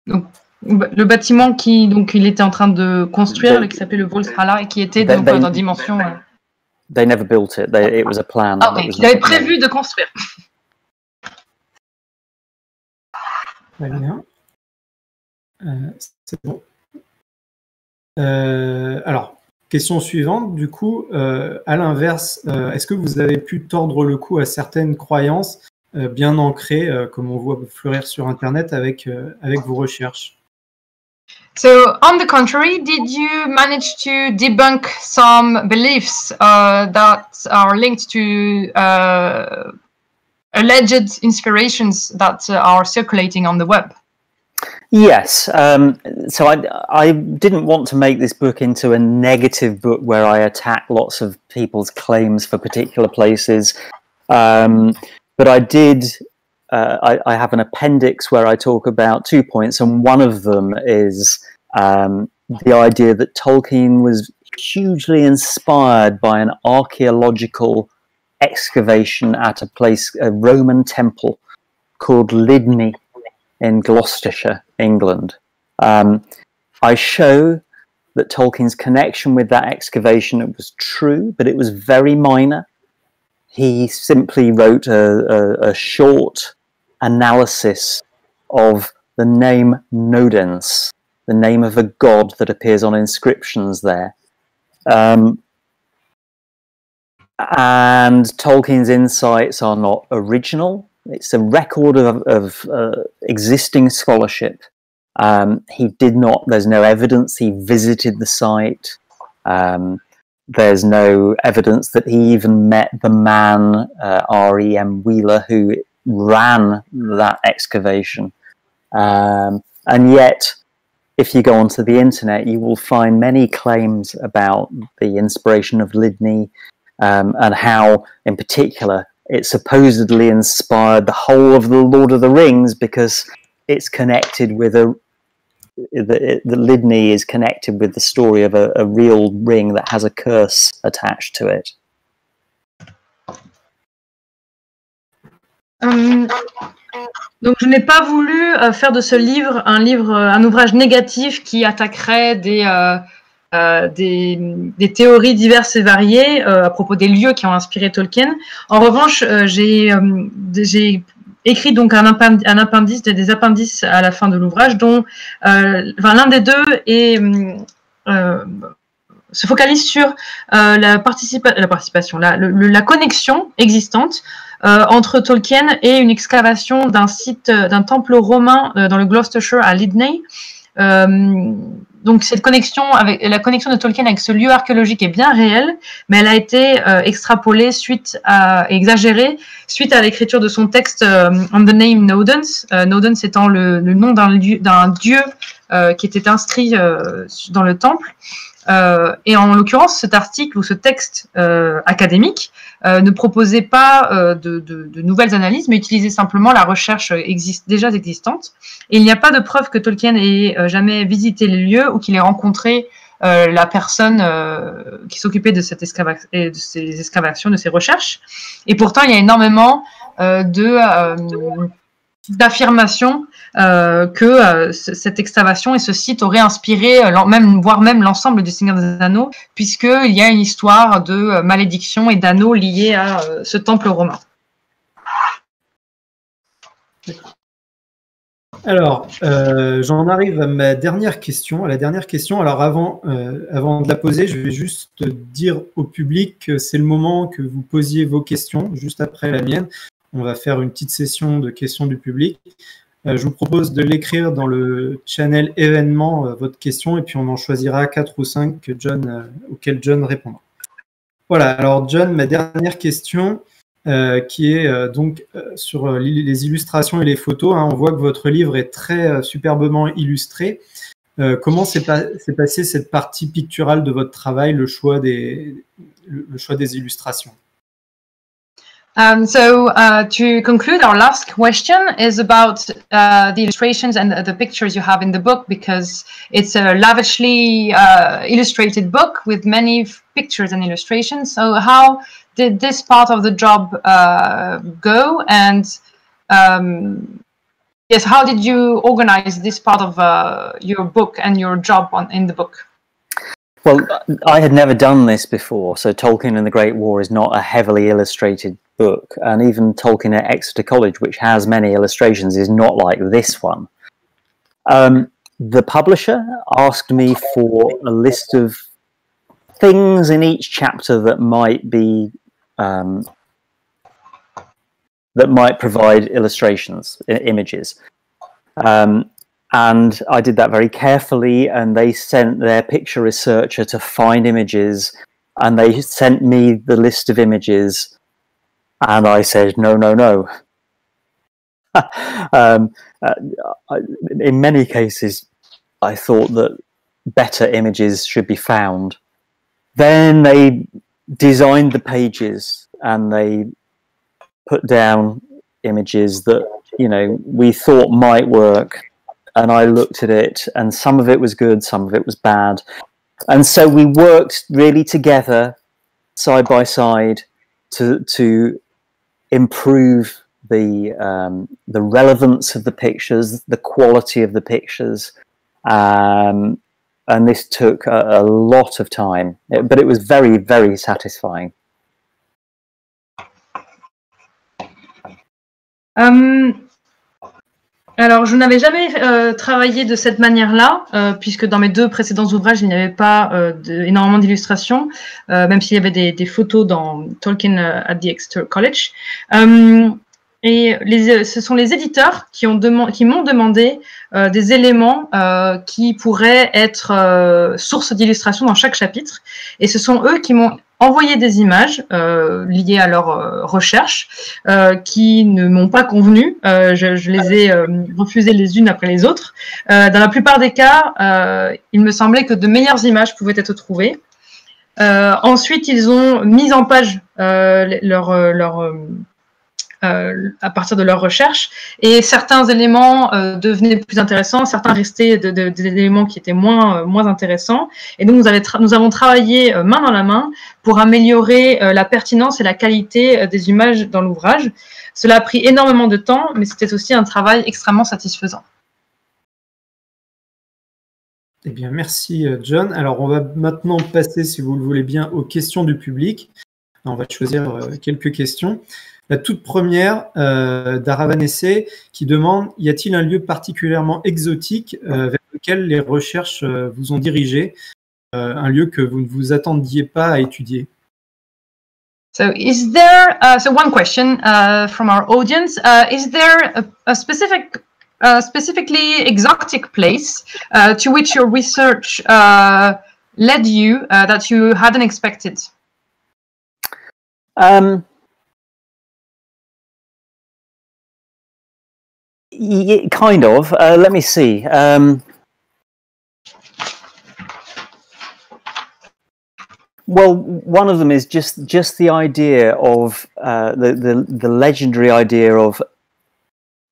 Donc, le bâtiment il était en train de construire, qui s'appelait le Volkshalle et qui était dans dimension. They never built it. It was a plan. Okay. Il avait prévu de construire. Très bien. C'est bon. Alors, question suivante, du coup, à l'inverse, est-ce que vous avez pu tordre le cou à certaines croyances bien ancrées, comme on voit fleurir sur Internet avec vos recherches? So, on the contrary, did you manage to debunk some beliefs that are linked to alleged inspirations that are circulating on the web? Yes. So I didn't want to make this book into a negative book where I attack lots of people's claims for particular places. But I did. I have an appendix where I talk about 2 points, and one of them is the idea that Tolkien was hugely inspired by an archaeological excavation at a Roman temple called Lydney in Gloucestershire, England. I show that Tolkien's connection with that excavation, it was true, but it was very minor. He simply wrote a short analysis of the name Nodens, the name of a god that appears on inscriptions there. And Tolkien's insights are not original. It's a record of existing scholarship. There's no evidence he visited the site. There's no evidence that he even met the man, R.E.M. Wheeler, who ran that excavation. And yet, if you go onto the internet, you will find many claims about the inspiration of Lydney, and how, in particular, it supposedly inspired the whole of the Lord of the Rings, because it's connected with the Lydney is connected with the story of a real ring that has a curse attached to it. Donc je n'ai pas voulu faire de ce livre un ouvrage négatif qui attaquerait des théories diverses et variées à propos des lieux qui ont inspiré Tolkien. En revanche, j'ai écrit donc un appendice, des appendices à la fin de l'ouvrage, dont l'un des deux se focalise sur la connexion existante entre Tolkien et une excavation d'un temple romain dans le Gloucestershire à Lydney. Donc la connexion de Tolkien avec ce lieu archéologique est bien réelle, mais elle a été extrapolée exagérée suite à l'écriture de son texte On the Name Nodens. Nodens étant le nom d'un dieu qui était inscrit dans le temple. Et en l'occurrence, cet article ou ce texte académique ne proposait pas de nouvelles analyses, mais utilisait simplement la recherche déjà existante. Et il n'y a pas de preuve que Tolkien ait jamais visité les lieux ou qu'il ait rencontré la personne qui s'occupait de ces excavations, de ces recherches. Et pourtant, il y a énormément d'affirmation que cette excavation et ce site auraient inspiré voire même l'ensemble du Seigneur des Anneaux, puisqu'il y a une histoire de malédiction et d'anneaux liés à ce temple romain. Alors, j'en arrive à ma dernière question, Alors avant de la poser, je vais juste dire au public que c'est le moment que vous posiez vos questions, juste après la mienne. On va faire une petite session de questions du public. Je vous propose de l'écrire dans le channel événement, votre question, et puis on en choisira 4 ou 5 auxquelles John répondra. Voilà, alors John, ma dernière question, qui est sur les illustrations et les photos. On voit que votre livre est très superbement illustré. Comment s'est passée cette partie picturale de votre travail, le choix des illustrations? So to conclude, our last question is about the illustrations and the pictures you have in the book, because it's a lavishly illustrated book with many pictures and illustrations. So how did this part of the job go? And yes, how did you organize this part of your book and your job in the book? Well, I had never done this before, so Tolkien and the Great War is not a heavily illustrated book, and even Tolkien at Exeter College, which has many illustrations, is not like this one. The publisher asked me for a list of things in each chapter that might be that might provide illustrations, images. And I did that very carefully, and they sent their picture researcher to find images, and they sent me the list of images, and I said, no. In many cases, I thought that better images should be found. Then they designed the pages, and they put down images that, we thought might work. And I looked at it, and some of it was good, some of it was bad. And so we worked really together, side by side, to improve the relevance of the pictures, the quality of the pictures. And this took a lot of time, but it was very, very satisfying. Alors, je n'avais jamais travaillé de cette manière-là, puisque dans mes 2 précédents ouvrages, il n'y avait pas énormément d'illustrations, même s'il y avait des photos dans Tolkien at the Exeter College. Et ce sont les éditeurs qui m'ont demandé des éléments qui pourraient être source d'illustration dans chaque chapitre. Et ce sont eux qui m'ont envoyé des images liées à leur recherche qui ne m'ont pas convenu. Je les ai refusées les unes après les autres. Dans la plupart des cas, il me semblait que de meilleures images pouvaient être trouvées. Ensuite, ils ont mis en page à partir de leurs recherches, et certains éléments devenaient plus intéressants, certains restaient des éléments qui étaient moins intéressants, et donc nous avons travaillé main dans la main pour améliorer la pertinence et la qualité des images dans l'ouvrage. Cela a pris énormément de temps, mais c'était aussi un travail extrêmement satisfaisant. Eh bien, merci John. Alors, on va maintenant passer, si vous le voulez bien, aux questions du public. On va choisir quelques questions. La toute première d'Aravanessé qui demande « Y a-t-il un lieu particulièrement exotique vers lequel les recherches vous ont dirigé, un lieu que vous ne vous attendiez pas à étudier ?» So, is there so one question from our audience? Is there a specifically exotic place to which your research led you that you hadn't expected? Yeah, kind of. Let me see. Well, one of them is just the idea of the legendary idea of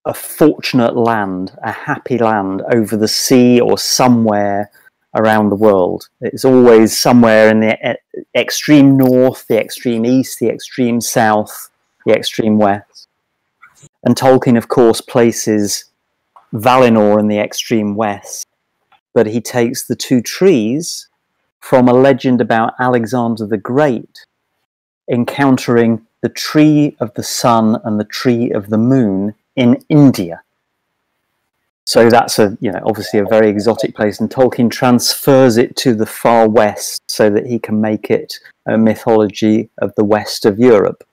a fortunate land, a happy land over the sea or somewhere around the world. It's always somewhere in the extreme north, the extreme east, the extreme south, the extreme west. And Tolkien, of course, places Valinor in the extreme west, but he takes the 2 trees from a legend about Alexander the Great encountering the tree of the sun and the tree of the moon in India. So that's obviously a very exotic place, and Tolkien transfers it to the far west so that he can make it a mythology of the west of Europe.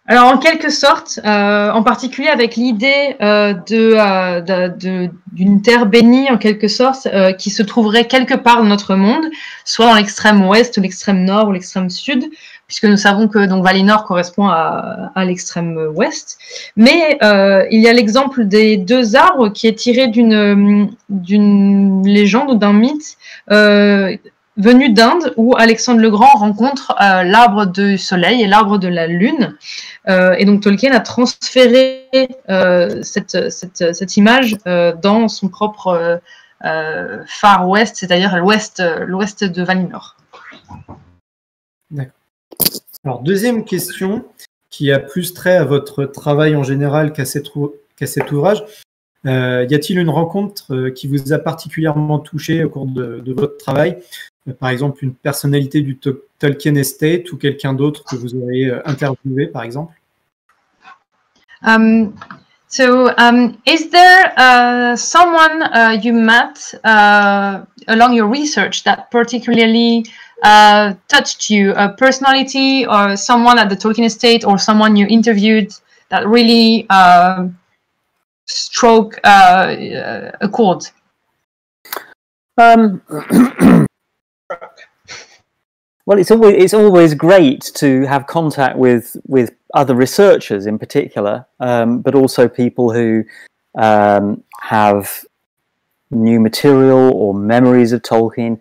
Alors, en quelque sorte, en particulier avec l'idée d'une terre bénie, en quelque sorte, qui se trouverait quelque part dans notre monde, soit dans l'extrême ouest, ou l'extrême nord, ou l'extrême sud, puisque nous savons que donc Valinor correspond à l'extrême ouest. Mais il y a l'exemple des 2 arbres qui est tiré d'une légende ou d'un mythe venu d'Inde, où Alexandre le Grand rencontre l'arbre du soleil et l'arbre de la lune. Et donc Tolkien a transféré cette image dans son propre Far West, c'est-à-dire l'ouest de Valinor. D'accord. Alors, deuxième question, qui a plus trait à votre travail en général qu'à cet ouvrage. Y a-t-il une rencontre qui vous a particulièrement touché au cours de votre travail? Par exemple, une personnalité du Tolkien Estate ou quelqu'un d'autre que vous auriez interviewé, par exemple? Is there someone you met along your research that particularly touched you, a personality or someone at the Tolkien Estate or someone you interviewed that really struck a chord? Well, it's always great to have contact with other researchers in particular, but also people who have new material or memories of Tolkien.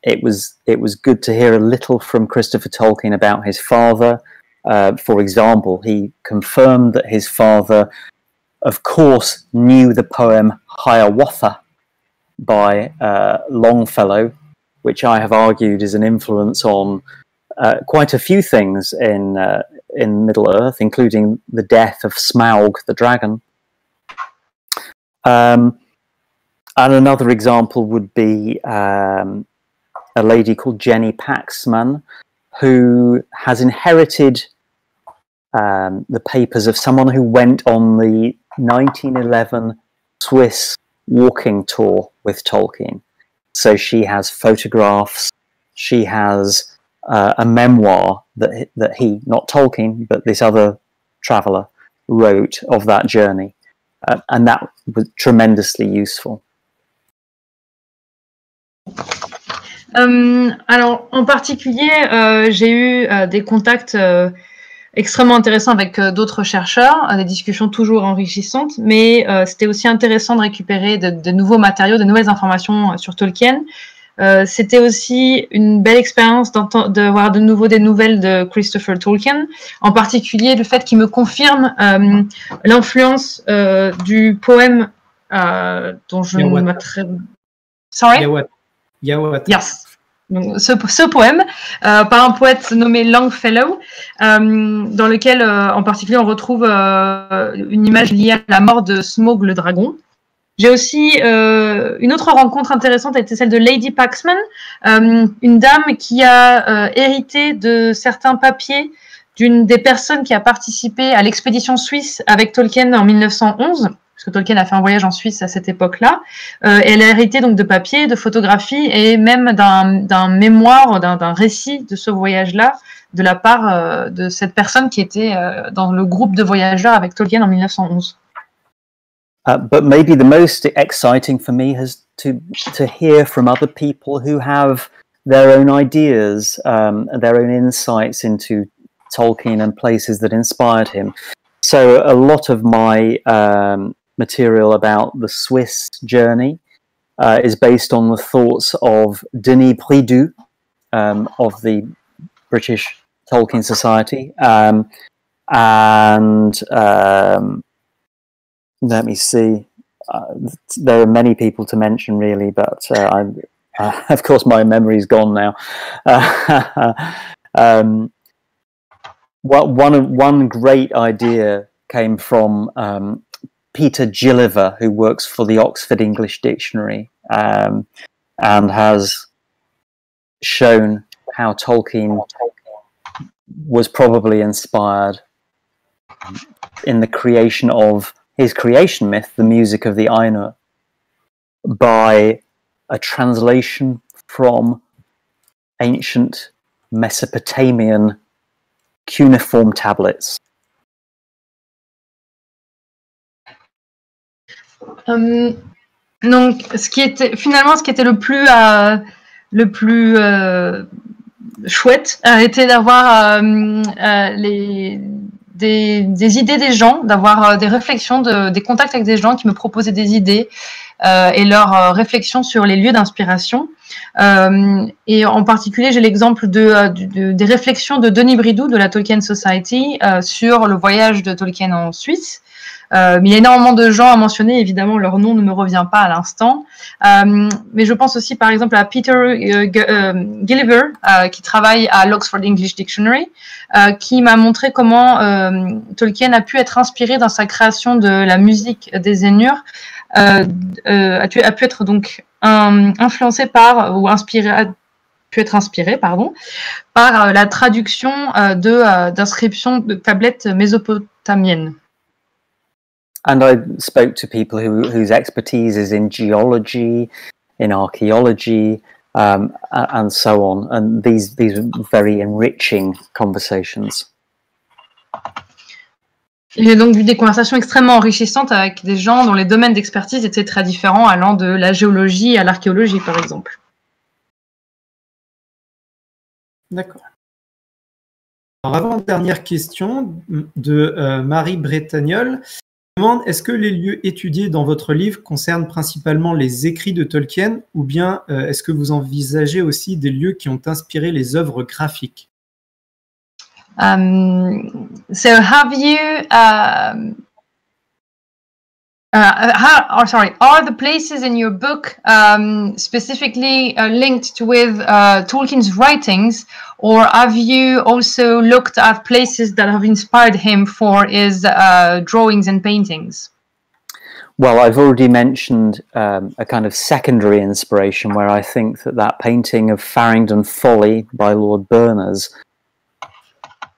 It was good to hear a little from Christopher Tolkien about his father. For example, he confirmed that his father, of course, knew the poem Hiawatha by Longfellow, which I have argued is an influence on quite a few things in Middle-earth, including the death of Smaug the dragon. And another example would be a lady called Jenny Paxman, who has inherited the papers of someone who went on the 1911 Swiss walking tour with Tolkien. So she has photographs, she has a memoir that he, not Tolkien, but this other traveller, wrote of that journey. And that was tremendously useful. Alors, en particulier, j'ai eu des contacts extrêmement intéressants avec d'autres chercheurs, des discussions toujours enrichissantes, mais c'était aussi intéressant de récupérer de nouveaux matériaux, de nouvelles informations sur Tolkien. C'était aussi une belle expérience de voir de nouveau des nouvelles de Christopher Tolkien, en particulier le fait qu'il me confirme l'influence du poème dont je ne m'attrape... Sorry? Hiawatha. Yes. Donc, ce poème par un poète nommé Longfellow, dans lequel en particulier on retrouve une image liée à la mort de Smaug le dragon. J'ai aussi une autre rencontre intéressante a été celle de Lady Paxman, une dame qui a hérité de certains papiers d'une des personnes qui a participé à l'expédition suisse avec Tolkien en 1911. Parce que Tolkien a fait un voyage en Suisse à cette époque-là. Elle a hérité donc de papiers, de photographies et même d'un mémoire, d'un récit de ce voyage-là de la part de cette personne qui était dans le groupe de voyageurs avec Tolkien en 1911. But maybe the most exciting for me has to hear from other people who have their own ideas, their own insights into Tolkien and places that inspired him. So a lot of my material about the Swiss journey is based on the thoughts of Denis Bridoux of the British Tolkien Society, and let me see, there are many people to mention really, but of course my memory's gone now. One great idea came from Peter Gilliver, who works for the Oxford English Dictionary, and has shown how Tolkien was probably inspired in the creation of his creation myth, The Music of the Ainur, by a translation from ancient Mesopotamian cuneiform tablets. Donc, ce qui était le plus chouette était d'avoir des idées des gens, d'avoir des réflexions, des contacts avec des gens qui me proposaient des idées et leurs réflexions sur les lieux d'inspiration. Et en particulier, j'ai l'exemple des réflexions de Denis Bridoux de la Tolkien Society sur le voyage de Tolkien en Suisse. Mais il y a énormément de gens à mentionner, évidemment leur nom ne me revient pas à l'instant, mais je pense aussi par exemple à Peter Gilliver qui travaille à l'Oxford English Dictionary, qui m'a montré comment Tolkien a pu être inspiré dans sa création de la musique des Ainur, a pu être donc influencé par, ou inspiré, par la traduction d'inscriptions de tablettes mésopotamiennes. And I spoke to people whose expertise is in geology, in archaeology, and so on. And these are very enriching conversations. J'ai donc eu des conversations extrêmement enrichissantes avec des gens dont les domaines d'expertise étaient très différents, allant de la géologie à l'archéologie, par exemple. D'accord. Alors, avant-dernière question de Marie Bretagnol. Demande, est-ce que les lieux étudiés dans votre livre concernent principalement les écrits de Tolkien ou bien est-ce que vous envisagez aussi des lieux qui ont inspiré les œuvres graphiques? So have you are the places in your book specifically linked with Tolkien's writings, or have you also looked at places that have inspired him for his drawings and paintings? Well, I've already mentioned a kind of secondary inspiration where I think that painting of Farringdon Folly by Lord Berners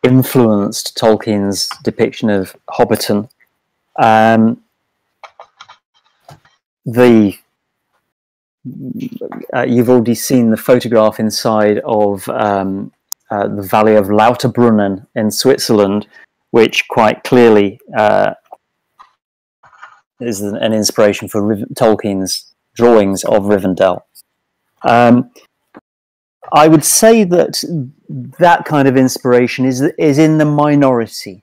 influenced Tolkien's depiction of Hobbiton. You've already seen the photograph inside of the Valley of Lauterbrunnen in Switzerland, which quite clearly is an inspiration for Tolkien's drawings of Rivendell. I would say that that kind of inspiration is in the minority,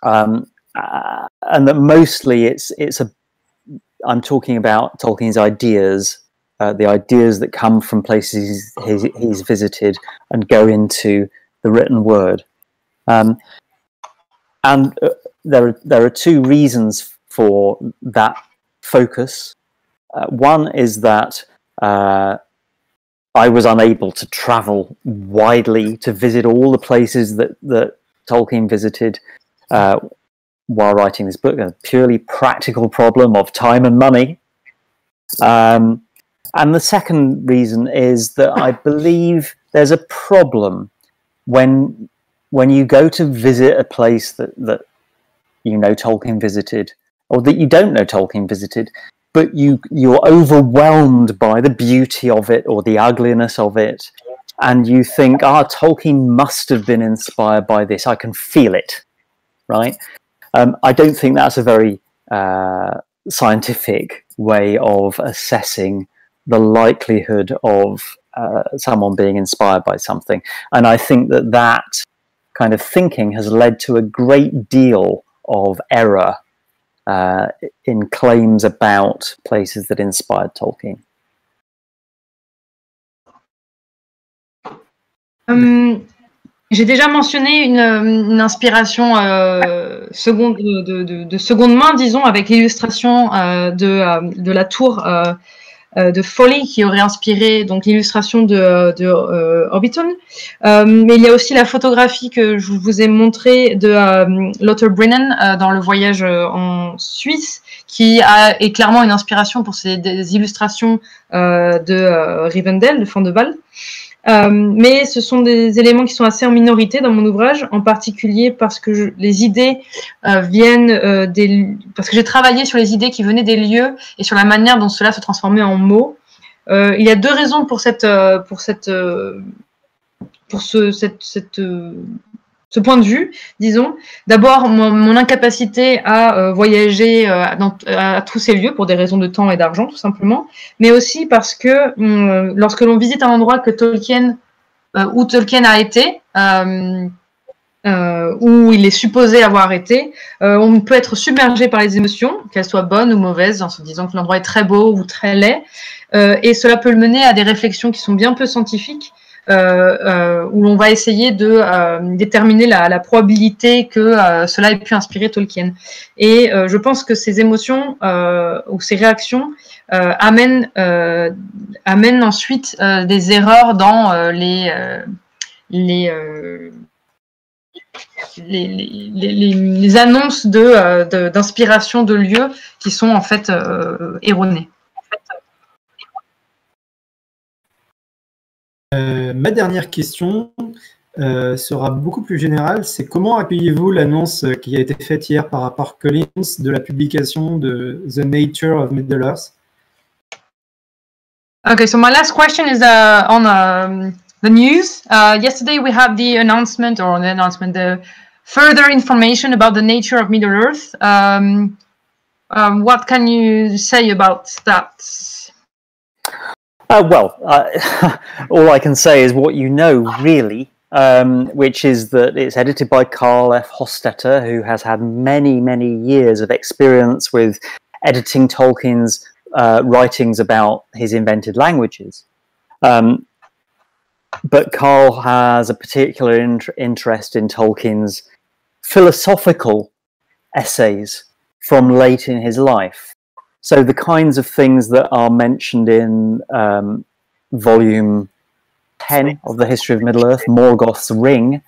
and that mostly I'm talking about Tolkien's ideas, the ideas that come from places he's visited and go into the written word. And there are two reasons for that focus. One is that I was unable to travel widely to visit all the places that Tolkien visited while writing this book, a purely practical problem of time and money. And the second reason is that I believe there's a problem when you go to visit a place that you know Tolkien visited, or that you don't know Tolkien visited, but you're overwhelmed by the beauty of it or the ugliness of it, and you think, Tolkien must have been inspired by this. I can feel it, right? I don't think that's a very scientific way of assessing the likelihood of someone being inspired by something. And I think that kind of thinking has led to a great deal of error in claims about places that inspired Tolkien. J'ai déjà mentionné une inspiration de seconde main, disons, avec l'illustration de la tour de Foley qui aurait inspiré donc l'illustration de Hobbiton. Mais il y a aussi la photographie que je vous ai montrée de Lauterbrunnen dans le voyage en Suisse, qui est clairement une inspiration pour des illustrations de Rivendell, de Fandeval. Mais ce sont des éléments qui sont assez en minorité dans mon ouvrage, en particulier parce que les idées viennent parce que j'ai travaillé sur les idées qui venaient des lieux et sur la manière dont cela se transformait en mots. Il y a deux raisons pour ce point de vue, disons. D'abord, mon incapacité à voyager à tous ces lieux pour des raisons de temps et d'argent, tout simplement, mais aussi parce que lorsque l'on visite un endroit où Tolkien a été, où il est supposé avoir été, on peut être submergé par les émotions, qu'elles soient bonnes ou mauvaises, en se disant que l'endroit est très beau ou très laid, et cela peut le mener à des réflexions qui sont bien peu scientifiques, où l'on va essayer de déterminer la probabilité que cela ait pu inspirer Tolkien. Et je pense que ces émotions ou ces réactions amènent ensuite des erreurs dans les annonces d'inspiration de lieux qui sont en fait erronées. Ma dernière question sera beaucoup plus générale. C'est comment accueillez-vous l'annonce qui a été faite hier par rapport Collins de la publication de The Nature of Middle-earth? Okay, so my last question is on the news. Yesterday we had the announcement, the further information about the nature of Middle-earth. What can you say about that? All I can say is what you know, really, which is that it's edited by Carl F. Hostetter, who has had many, many years of experience with editing Tolkien's writings about his invented languages. But Carl has a particular interest in Tolkien's philosophical essays from late in his life. So the kinds of things that are mentioned in volume 10 of the History of Middle-earth, Morgoth's Ring,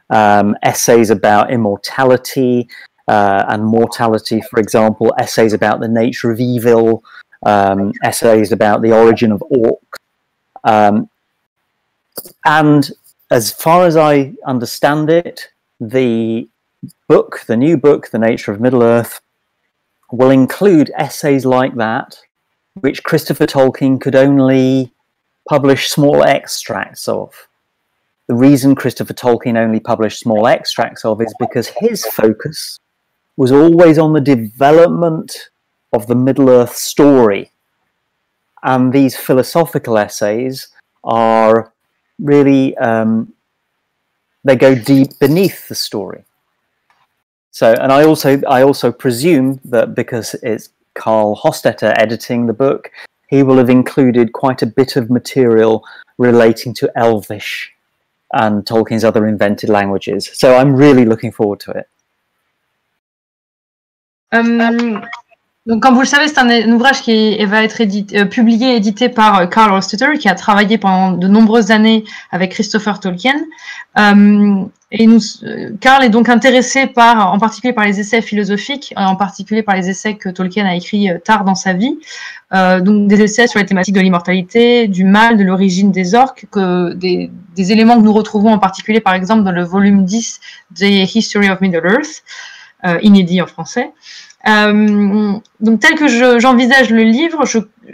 essays about immortality and mortality, for example, essays about the nature of evil, essays about the origin of orcs, and as far as I understand it, the new book, The Nature of Middle-earth, will include essays like that, which Christopher Tolkien could only publish small extracts of. The reason Christopher Tolkien only published small extracts of is because his focus was always on the development of the Middle-earth story. And these philosophical essays are really, they go deep beneath the story. So, and I also presume that because it's Carl Hostetter editing the book, he will have included quite a bit of material relating to Elvish and Tolkien's other invented languages. So I'm really looking forward to it. Donc, comme vous le savez, c'est un ouvrage qui va être publié et édité par Carl Hostetter, qui a travaillé pendant de nombreuses années avec Christopher Tolkien. Carl est donc intéressé en particulier par les essais philosophiques, en particulier par les essais que Tolkien a écrits tard dans sa vie. Donc des essais sur les thématiques de l'immortalité, du mal, de l'origine des orques, des éléments que nous retrouvons en particulier par exemple dans le volume 10 des History of Middle-earth, inédit en français. Donc tel que j'envisage le livre,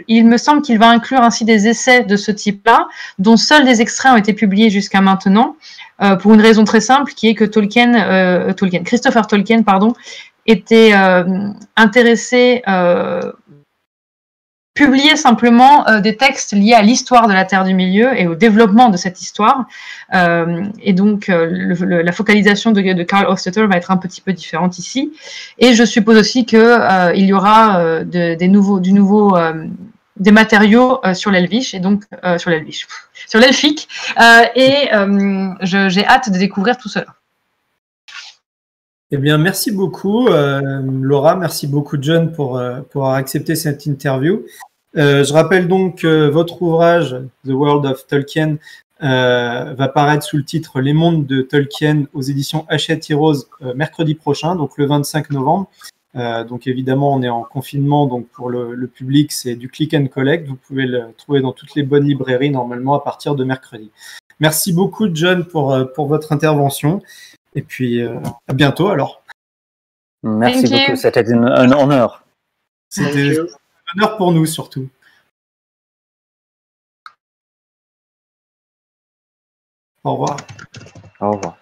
il me semble qu'il va inclure ainsi des essais de ce type-là, dont seuls des extraits ont été publiés jusqu'à maintenant, pour une raison très simple, qui est que Christopher Tolkien, était intéressé publier simplement des textes liés à l'histoire de la Terre du Milieu et au développement de cette histoire. Et donc, la focalisation de Carl Hostetter va être un petit peu différente ici. Et je suppose aussi qu'il y aura des matériaux sur l'Elvish, et donc sur l'Elfique. J'ai hâte de découvrir tout cela. Eh bien, merci beaucoup, Laura. Merci beaucoup, John, pour avoir accepté cette interview. Je rappelle donc que votre ouvrage, The World of Tolkien, va paraître sous le titre Les mondes de Tolkien aux éditions Hachette Heroes mercredi prochain, donc le 25 novembre. Donc évidemment, on est en confinement, donc pour le public, c'est du click and collect. Vous pouvez le trouver dans toutes les bonnes librairies normalement à partir de mercredi. Merci beaucoup, John, pour votre intervention. Et puis, à bientôt alors. Merci beaucoup, c'était un honneur. C'était un honneur pour nous surtout. Au revoir. Au revoir.